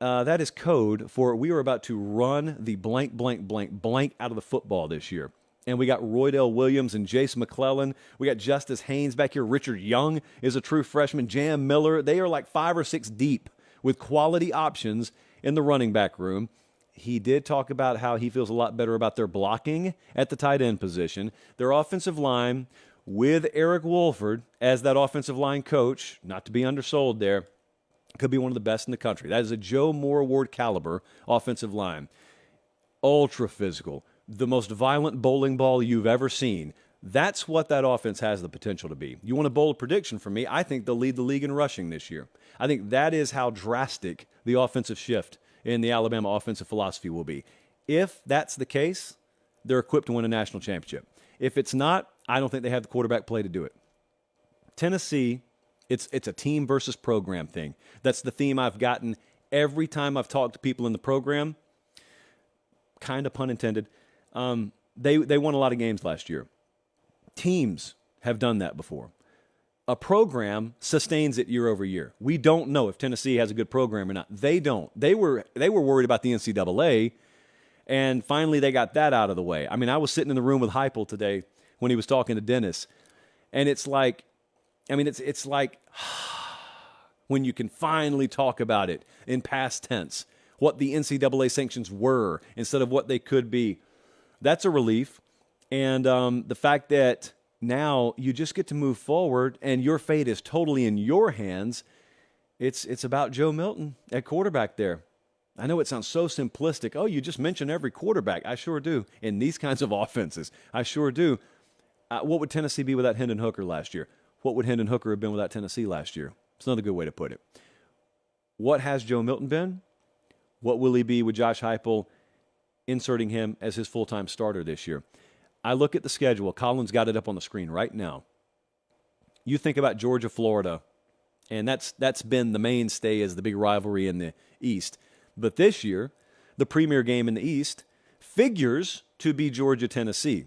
That is code for we were about to run the blank, blank, blank, blank out of the football this year. And we got Roydell Williams and Jace McClellan. We got Justice Haynes back here. Richard Young is a true freshman. Jam Miller. They are like 5 or 6 deep with quality options in the running back room. He did talk about how he feels a lot better about their blocking at the tight end position. Their offensive line, with Eric Wolford as that offensive line coach, not to be undersold there, could be one of the best in the country. That is a Joe Moore Award caliber offensive line. Ultra physical. The most violent bowling ball you've ever seen. That's what that offense has the potential to be. You want a bold prediction from me? I think they'll lead the league in rushing this year. I think that is how drastic the offensive shift in the Alabama offensive philosophy will be. If that's the case, they're equipped to win a national championship. If it's not, I don't think they have the quarterback play to do it. Tennessee, it's a team versus program thing. That's the theme I've gotten every time I've talked to people in the program. Kind of pun intended. They won a lot of games last year. Teams have done that before. A program sustains it year over year. We don't know if Tennessee has a good program or not. They don't. They were worried about the NCAA, and finally they got that out of the way. I mean, I was sitting in the room with Heupel today when he was talking to Dennis, and it's like when you can finally talk about it in past tense, what the NCAA sanctions were instead of what they could be. That's a relief. And the fact that now you just get to move forward and your fate is totally in your hands, it's about Joe Milton at quarterback there. I know it sounds so simplistic. Oh, you just mention every quarterback. I sure do. In these kinds of offenses, I sure do. What would Tennessee be without Hendon Hooker last year? What would Hendon Hooker have been without Tennessee last year? It's another good way to put it. What has Joe Milton been? What will he be with Josh Heupel inserting him as his full-time starter this year? I look at the schedule. Colin's got it up on the screen right now. You think about Georgia, Florida, and that's been the mainstay as the big rivalry in the East. But this year, the premier game in the East figures to be Georgia, Tennessee.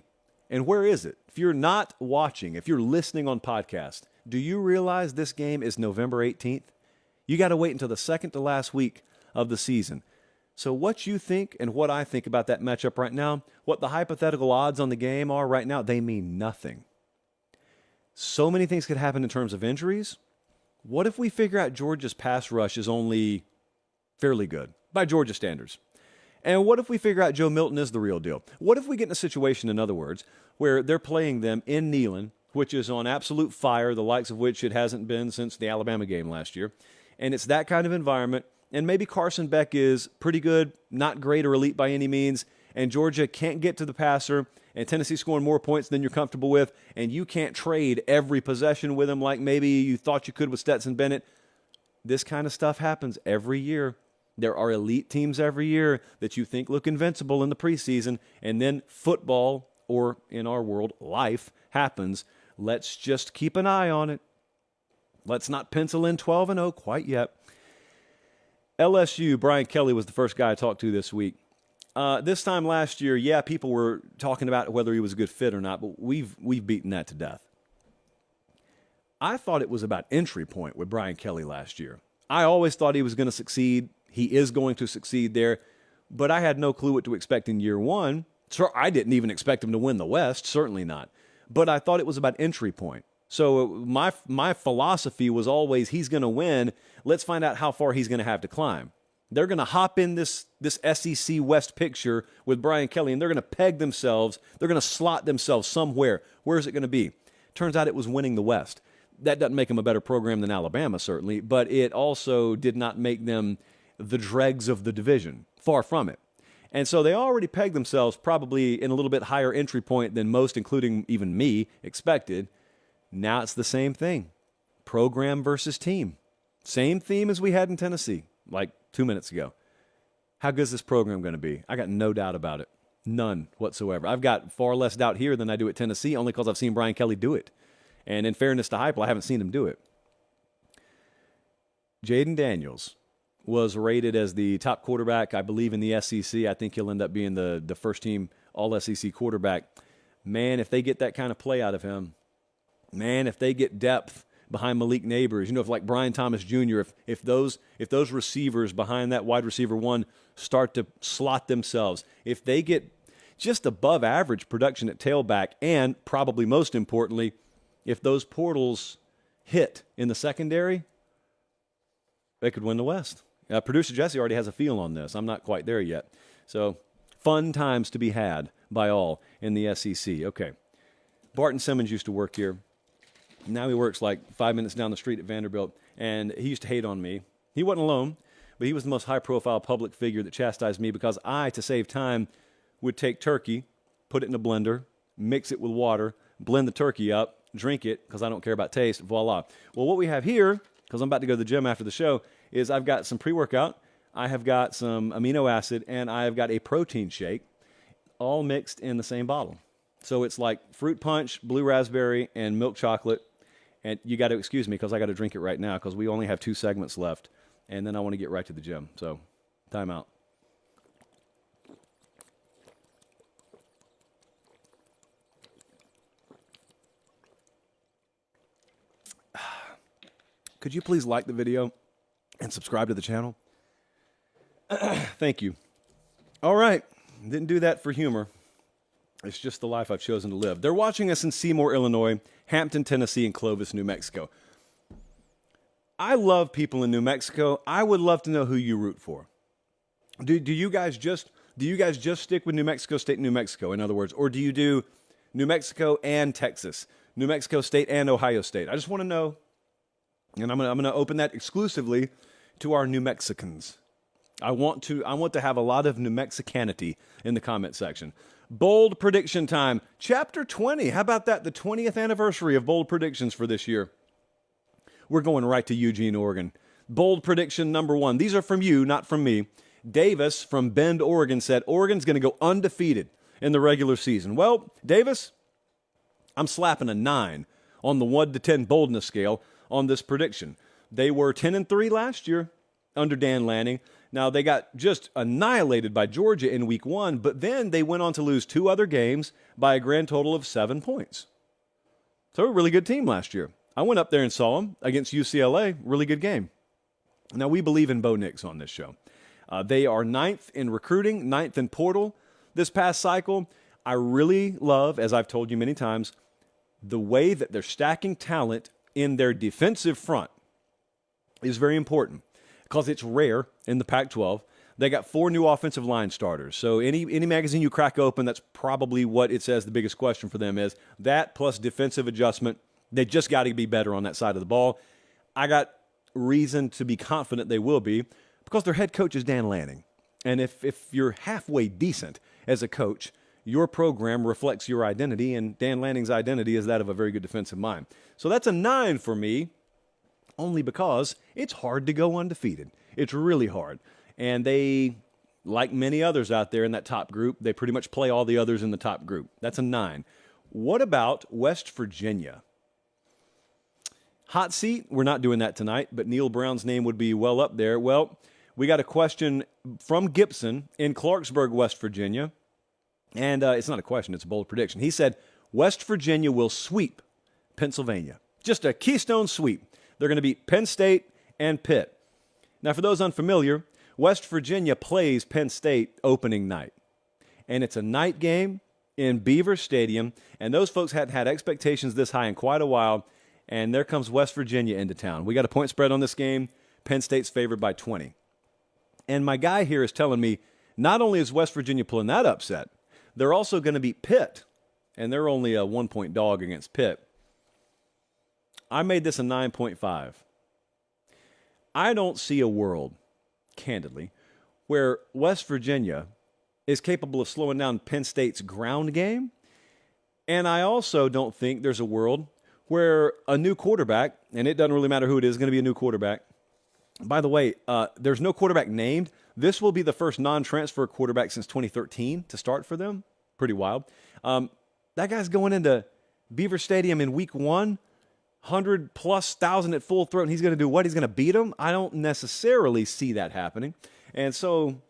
And where is it? If you're not watching, if you're listening on podcast, do you realize this game is November 18th? You got to wait until the second to last week of the season. So what you think and what I think about that matchup right now, what the hypothetical odds on the game are right now, they mean nothing. So many things could happen in terms of injuries. What if we figure out Georgia's pass rush is only fairly good by Georgia standards? And what if we figure out Joe Milton is the real deal? What if we get in a situation, in other words, where they're playing them in Neyland, which is on absolute fire, the likes of which it hasn't been since the Alabama game last year, and it's that kind of environment, and maybe Carson Beck is pretty good, not great or elite by any means, and Georgia can't get to the passer, and Tennessee scoring more points than you're comfortable with, and you can't trade every possession with them like maybe you thought you could with Stetson Bennett. This kind of stuff happens every year. There are elite teams every year that you think look invincible in the preseason, and then football, or in our world, life, happens. Let's just keep an eye on it. Let's not pencil in 12-0 quite yet. LSU, Brian Kelly was the first guy I talked to this week. This time last year, yeah, people were talking about whether he was a good fit or not, but we've beaten that to death. I thought it was about entry point with Brian Kelly last year. I always thought he was going to succeed. He is going to succeed there, but I had no clue what to expect in year one. So I didn't even expect him to win the West, certainly not. But I thought it was about entry point. So my philosophy was always he's going to win. Let's find out how far he's going to have to climb. They're going to hop in this SEC West picture with Brian Kelly, and they're going to peg themselves. They're going to slot themselves somewhere. Where is it going to be? Turns out it was winning the West. That doesn't make them a better program than Alabama, certainly, but it also did not make them the dregs of the division. Far from it. And so they already pegged themselves probably in a little bit higher entry point than most, including even me, expected. Now it's the same thing. Program versus team. Same theme as we had in Tennessee like 2 minutes ago. How good is this program going to be? I got no doubt about it. None whatsoever. I've got far less doubt here than I do at Tennessee, only because I've seen Brian Kelly do it. And in fairness to Heupel, I haven't seen him do it. Jaden Daniels was rated as the top quarterback, I believe, in the SEC. I think he'll end up being the first-team All-SEC quarterback. Man, if they get that kind of play out of him, man, if they get depth behind Malik Neighbors, if like Brian Thomas Jr., if those receivers behind that wide receiver one start to slot themselves, if they get just above average production at tailback, and probably most importantly, if those portals hit in the secondary, they could win the West. Producer Jesse already has a feel on this. I'm not quite there yet. So fun times to be had by all in the SEC. Okay. Barton Simmons used to work here. Now he works like 5 minutes down the street at Vanderbilt, and he used to hate on me. He wasn't alone, but he was the most high-profile public figure that chastised me because I, to save time, would take turkey, put it in a blender, mix it with water, blend the turkey up, drink it, because I don't care about taste, voila. Well, what we have here, because I'm about to go to the gym after the show, is I've got some pre-workout, I have got some amino acid, and I have got a protein shake, all mixed in the same bottle. So it's like fruit punch, blue raspberry, and milk chocolate. And you got to excuse me because I got to drink it right now because we only have 2 segments left. And then I want to get right to the gym. So, time out. Could you please like the video and subscribe to the channel? Thank you. All right. Didn't do that for humor. It's just the life I've chosen to live. They're watching us in Seymour, Illinois, Hampton, Tennessee, and Clovis, New Mexico. I love people in New Mexico. I would love to know who you root for. Do you guys just stick with New Mexico State and New Mexico, in other words, or do you do New Mexico and Texas, New Mexico State and Ohio State? I just want to know, and I'm going to open that exclusively to our New Mexicans. I want to have a lot of New Mexicanity in the comment section. Bold prediction time, chapter 20. How about that? The 20th anniversary of bold predictions for this year. We're going right to Eugene, Oregon. Bold prediction number 1. These are from you, not from me. Davis from Bend, Oregon said Oregon's going to go undefeated in the regular season. Well, Davis, I'm slapping a 9 on the 1 to 10 boldness scale on this prediction. They were 10-3 last year under Dan Lanning. Now, they got just annihilated by Georgia in week 1, but then they went on to lose 2 other games by a grand total of 7 points. So a really good team last year. I went up there and saw them against UCLA. Really good game. Now, we believe in Bo Nix on this show. They are 9th in recruiting, 9th in portal this past cycle. I really love, as I've told you many times, the way that they're stacking talent in their defensive front is very important because it's rare in the Pac-12. They got 4 new offensive line starters. So any magazine you crack open, that's probably what it says the biggest question for them is. That plus defensive adjustment. They just got to be better on that side of the ball. I got reason to be confident they will be because their head coach is Dan Lanning. And if you're halfway decent as a coach, your program reflects your identity, and Dan Lanning's identity is that of a very good defensive mind. So that's a 9 for me, only because it's hard to go undefeated. It's really hard. And they, like many others out there in that top group, they pretty much play all the others in the top group. That's a 9. What about West Virginia? Hot seat, we're not doing that tonight, but Neil Brown's name would be well up there. Well, we got a question from Gibson in Clarksburg, West Virginia. And it's not a question, it's a bold prediction. He said, West Virginia will sweep Pennsylvania. Just a keystone sweep. They're going to beat Penn State and Pitt. Now, for those unfamiliar, West Virginia plays Penn State opening night. And it's a night game in Beaver Stadium. And those folks hadn't had expectations this high in quite a while. And there comes West Virginia into town. We got a point spread on this game. Penn State's favored by 20. And my guy here is telling me not only is West Virginia pulling that upset, they're also going to beat Pitt. And they're only a 1-point dog against Pitt. I made this a 9.5. I don't see a world, candidly, where West Virginia is capable of slowing down Penn State's ground game. And I also don't think there's a world where a new quarterback, and it doesn't really matter who it is going to be a new quarterback. By the way, there's no quarterback named. This will be the first non-transfer quarterback since 2013 to start for them. Pretty wild. That guy's going into Beaver Stadium in week 1, 100,000+ at full throat, and he's going to do what? He's going to beat them? I don't necessarily see that happening. And so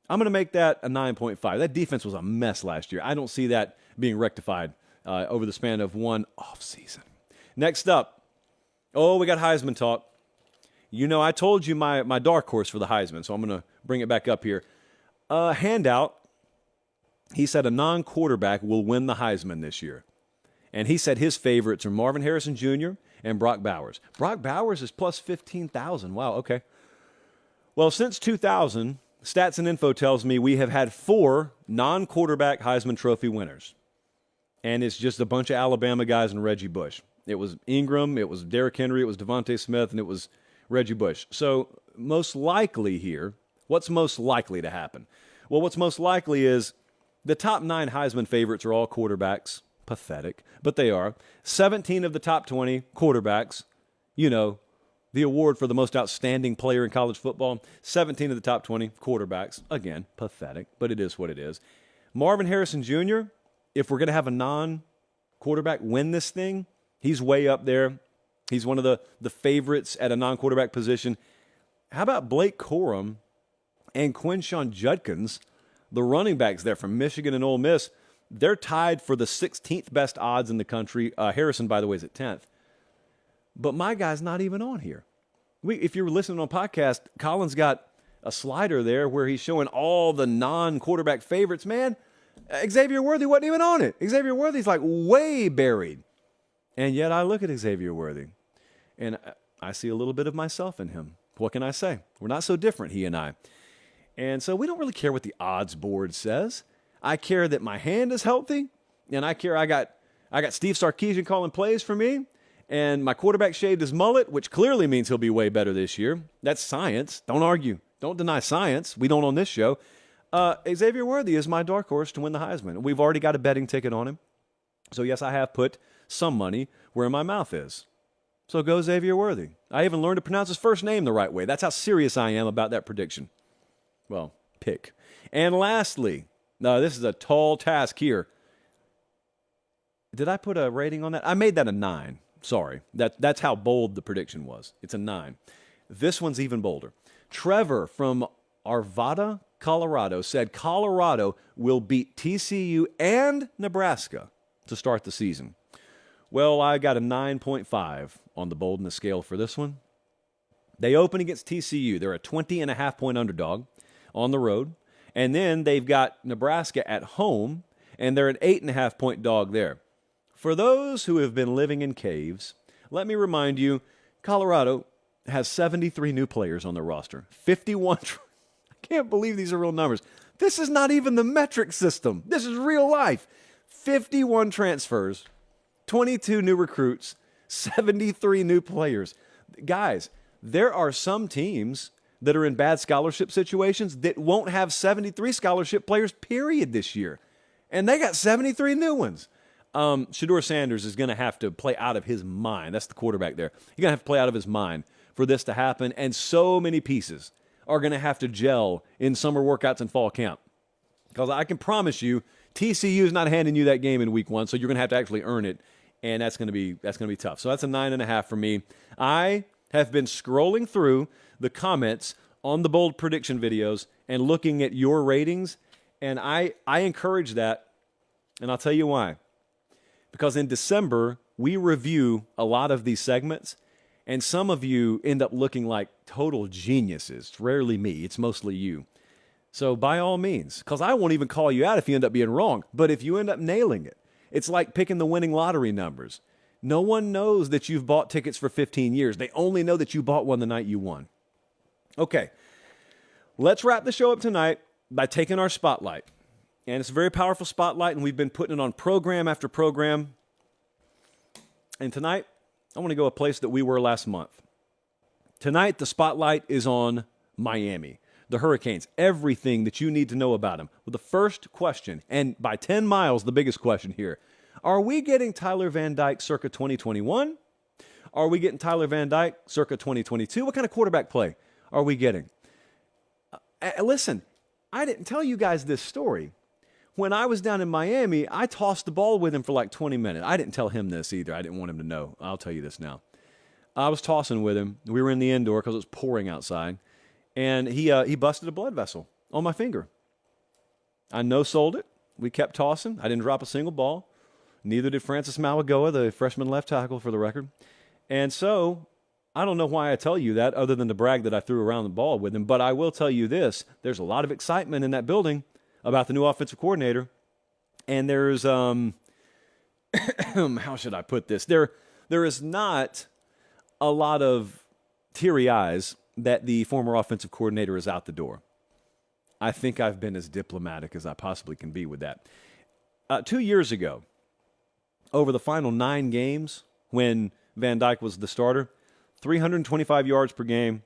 I'm going to make that a 9.5. That defense was a mess last year. I don't see that being rectified over the span of one offseason. Next up, we got Heisman talk. You know, I told you my dark horse for the Heisman, so I'm going to bring it back up here. Handout, he said a non-quarterback will win the Heisman this year. And he said his favorites are Marvin Harrison Jr. and Brock Bowers. Brock Bowers is plus 15,000. Wow, okay. Well, since 2000, Stats and Info tells me we have had 4 non-quarterback Heisman Trophy winners. And it's just a bunch of Alabama guys and Reggie Bush. It was Ingram, it was Derrick Henry, it was Devontae Smith, and it was Reggie Bush. So most likely here, what's most likely to happen? Well, what's most likely is the top 9 Heisman favorites are all quarterbacks. Pathetic, but they are. 17 of the top 20 quarterbacks, the award for the most outstanding player in college football. 17 of the top 20 quarterbacks. Again, pathetic, but it is what it is. Marvin Harrison Jr., if we're going to have a non-quarterback win this thing, he's way up there. He's one of the favorites at a non-quarterback position. How about Blake Corum and Quinshon Judkins, the running backs there from Michigan and Ole Miss? They're tied for the 16th best odds in the country. Harrison, by the way, is at 10th. But my guy's not even on here. If you're listening on podcast, Colin's got a slider there where he's showing all the non-quarterback favorites. Man, Xavier Worthy wasn't even on it. Xavier Worthy's like way buried. And yet I look at Xavier Worthy, and I see a little bit of myself in him. What can I say? We're not so different, he and I. And so we don't really care what the odds board says. I care that my hand is healthy, and I care I got Steve Sarkisian calling plays for me, and my quarterback shaved his mullet, which clearly means he'll be way better this year. That's science. Don't argue. Don't deny science. We don't on this show. Xavier Worthy is my dark horse to win the Heisman. We've already got a betting ticket on him. So, yes, I have put some money where my mouth is. So go Xavier Worthy. I even learned to pronounce his first name the right way. That's how serious I am about that prediction. Well, pick. And lastly, now this is a tall task here. Did I put a rating on that? I made that a 9. Sorry. That's how bold the prediction was. It's a 9. This one's even bolder. Trevor from Arvada, Colorado, said Colorado will beat TCU and Nebraska to start the season. Well, I got a 9.5 on the boldness scale for this one. They open against TCU. They're a 20.5-point underdog on the road. And then they've got Nebraska at home, and they're an 8.5-point dog there. For those who have been living in caves, let me remind you, Colorado has 73 new players on their roster. 51. I can't believe these are real numbers. This is not even the metric system. This is real life. 51 transfers, 22 new recruits, 73 new players. Guys, there are some teams that are in bad scholarship situations that won't have 73 scholarship players, period, this year. And they got 73 new ones. Shedeur Sanders is going to have to play out of his mind. That's the quarterback there. He's going to have to play out of his mind for this to happen. And so many pieces are going to have to gel in summer workouts and fall camp. Because I can promise you, TCU is not handing you that game in week 1, so you're going to have to actually earn it. And that's going to be tough. So that's a 9.5 for me. I have been scrolling through the comments on the bold prediction videos and looking at your ratings, and I encourage that, and I'll tell you why. Because in December, we review a lot of these segments, and some of you end up looking like total geniuses. It's rarely me. It's mostly you. So by all means, because I won't even call you out if you end up being wrong, but if you end up nailing it, it's like picking the winning lottery numbers. No one knows that you've bought tickets for 15 years. They only know that you bought one the night you won. Okay, let's wrap the show up tonight by taking our spotlight. And it's a very powerful spotlight, and we've been putting it on program after program. And tonight, I want to go a place that we were last month. Tonight, the spotlight is on Miami, the Hurricanes, everything that you need to know about them. Well, the first question, and by 10 miles, the biggest question here, are we getting Tyler Van Dyke circa 2021? Are we getting Tyler Van Dyke circa 2022? What kind of quarterback play are we getting? Listen, I didn't tell you guys this story. When I was down in Miami, I tossed the ball with him for like 20 minutes. I didn't tell him this either. I didn't want him to know. I'll tell you this now. I was tossing with him. We were in the indoor because it was pouring outside. And he busted a blood vessel on my finger. I no-sold it. We kept tossing. I didn't drop a single ball. Neither did Francis Malagoa, the freshman left tackle, for the record. And so I don't know why I tell you that other than to brag that I threw around the ball with him. But I will tell you this. There's a lot of excitement in that building about the new offensive coordinator. And there's, how should I put this? There is not a lot of teary eyes that the former offensive coordinator is out the door. I think I've been as diplomatic as I possibly can be with that. 2 years ago, over the final 9 games, when Van Dyke was the starter, 325 yards per game,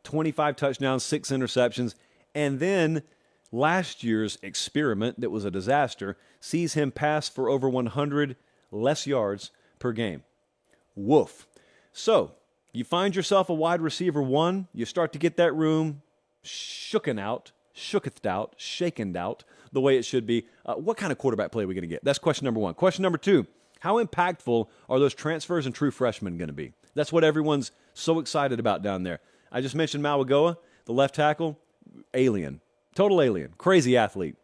25 touchdowns, 6 interceptions, and then Last year's experiment that was a disaster sees him pass for over 100 less yards per game. Woof. So, you find yourself a wide receiver one, you start to get that room shaken out, shaken out, the way it should be. What kind of quarterback play are we going to get? That's question number one. Question number two, how impactful are those transfers and true freshmen going to be? That's what everyone's so excited about down there. I just mentioned Mauigoa, the left tackle, alien. Total alien. Crazy athlete.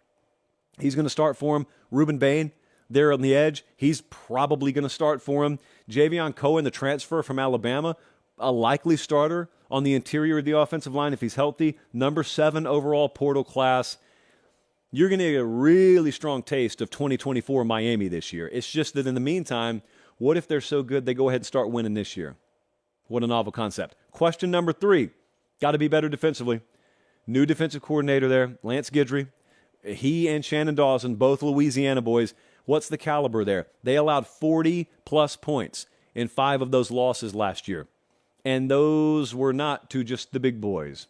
He's going to start for him. Reuben Bain, there on the edge, he's probably going to start for him. Javion Cohen, the transfer from Alabama, a likely starter on the interior of the offensive line if he's healthy. Number 7 overall portal class. You're going to get a really strong taste of 2024 Miami this year. It's just that in the meantime, what if they're so good they go ahead and start winning this year? What a novel concept. Question number 3, got to be better defensively. New defensive coordinator there, Lance Guidry. He and Shannon Dawson, both Louisiana boys. What's the caliber there? They allowed 40-plus points in 5 of those losses last year. And those were not to just the big boys.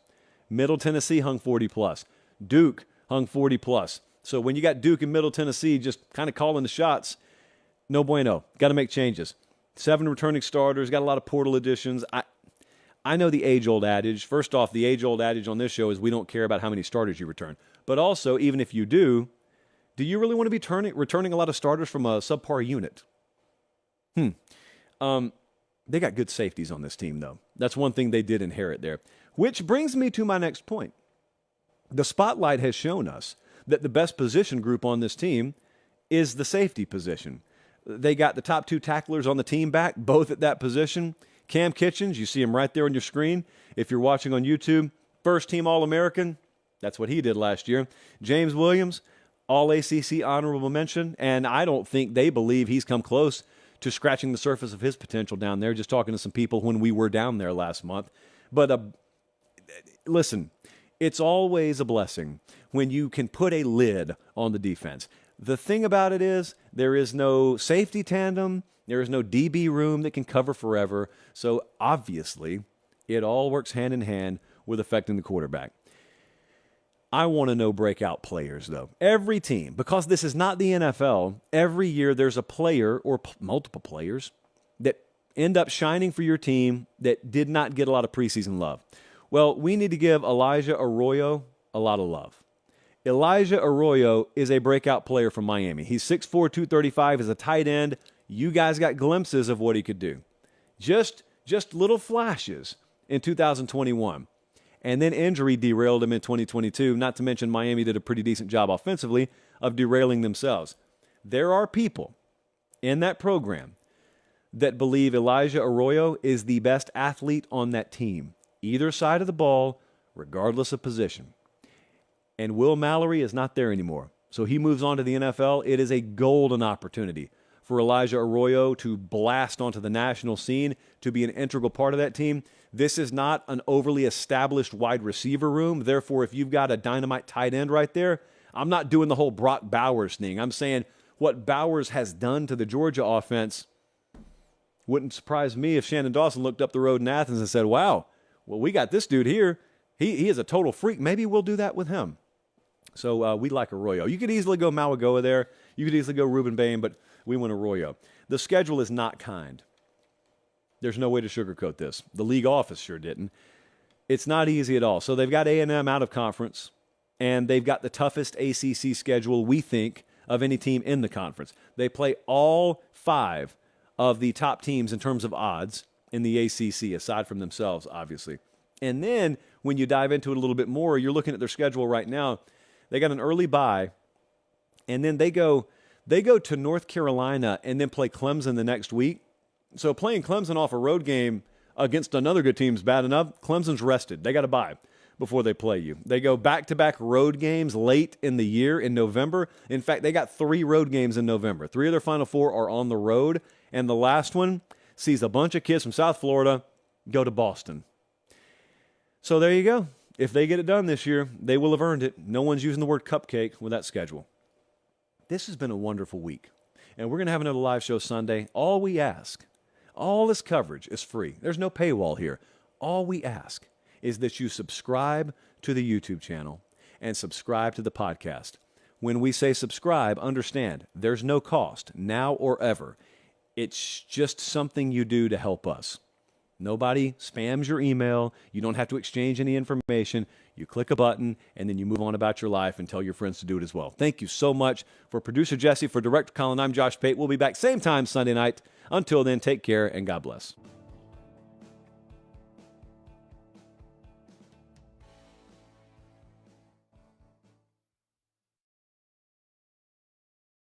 Middle Tennessee hung 40-plus. Duke hung 40-plus. So when you got Duke and Middle Tennessee just kind of calling the shots, no bueno. Got to make changes. 7 returning starters, got a lot of portal additions. I know the age-old adage. First off, the age-old adage on this show is we don't care about how many starters you return. But also, even if you do you really want to be returning a lot of starters from a subpar unit? They got good safeties on this team, though. That's one thing they did inherit there. Which brings me to my next point. The spotlight has shown us that the best position group on this team is the safety position. They got the top 2 tacklers on the team back, both at that position. Cam Kitchens, you see him right there on your screen. If you're watching on YouTube, first-team All-American. That's what he did last year. James Williams, All-ACC honorable mention, and I don't think they believe he's come close to scratching the surface of his potential down there, just talking to some people when we were down there last month. But listen, it's always a blessing when you can put a lid on the defense. The thing about it is there is no safety tandem. There is no DB room that can cover forever. So obviously, it all works hand in hand with affecting the quarterback. I want to know breakout players, though. Every team, because this is not the NFL, every year there's a player or multiple players that end up shining for your team that did not get a lot of preseason love. Well, we need to give Elijah Arroyo a lot of love. Elijah Arroyo is a breakout player from Miami. He's 6'4", 235, is a tight end. You guys got glimpses of what he could do. Just little flashes in 2021. And then injury derailed him in 2022, not to mention Miami did a pretty decent job offensively of derailing themselves. There are people in that program that believe Elijah Arroyo is the best athlete on that team, either side of the ball, regardless of position. And Will Mallory is not there anymore. So he moves on to the NFL. It is a golden opportunity for Elijah Arroyo to blast onto the national scene, to be an integral part of that team. This is not an overly established wide receiver room. Therefore, if you've got a dynamite tight end right there, I'm not doing the whole Brock Bowers thing. I'm saying what Bowers has done to the Georgia offense wouldn't surprise me if Shannon Dawson looked up the road in Athens and said, wow, well, we got this dude here. He is a total freak. Maybe we'll do that with him. So we like Arroyo. You could easily go Mauigoa there. You could easily go Reuben Bain, but we went Arroyo. The schedule is not kind. There's no way to sugarcoat this. The league office sure didn't. It's not easy at all. So they've got A&M out of conference, and they've got the toughest ACC schedule, we think, of any team in the conference. They play all 5 of the top teams in terms of odds in the ACC, aside from themselves, obviously. And then when you dive into it a little bit more, you're looking at their schedule right now. They got an early bye, and then they go to North Carolina and then play Clemson the next week. So playing Clemson off a road game against another good team is bad enough. Clemson's rested. They got to bye before they play you. They go back-to-back road games late in the year in November. In fact, they got 3 road games in November. 3 of their final 4 are on the road, and the last one sees a bunch of kids from South Florida go to Boston. So there you go. If they get it done this year, they will have earned it. No one's using the word cupcake with that schedule. This has been a wonderful week, and we're going to have another live show Sunday. All we ask, all this coverage is free. There's no paywall here. All we ask is that you subscribe to the YouTube channel and subscribe to the podcast. When we say subscribe, understand there's no cost, now or ever. It's just something you do to help us. Nobody spams your email. You don't have to exchange any information. You click a button, and then you move on about your life and tell your friends to do it as well. Thank you so much. For producer Jesse, for director Colin, I'm Josh Pate. We'll be back same time Sunday night. Until then, take care and God bless.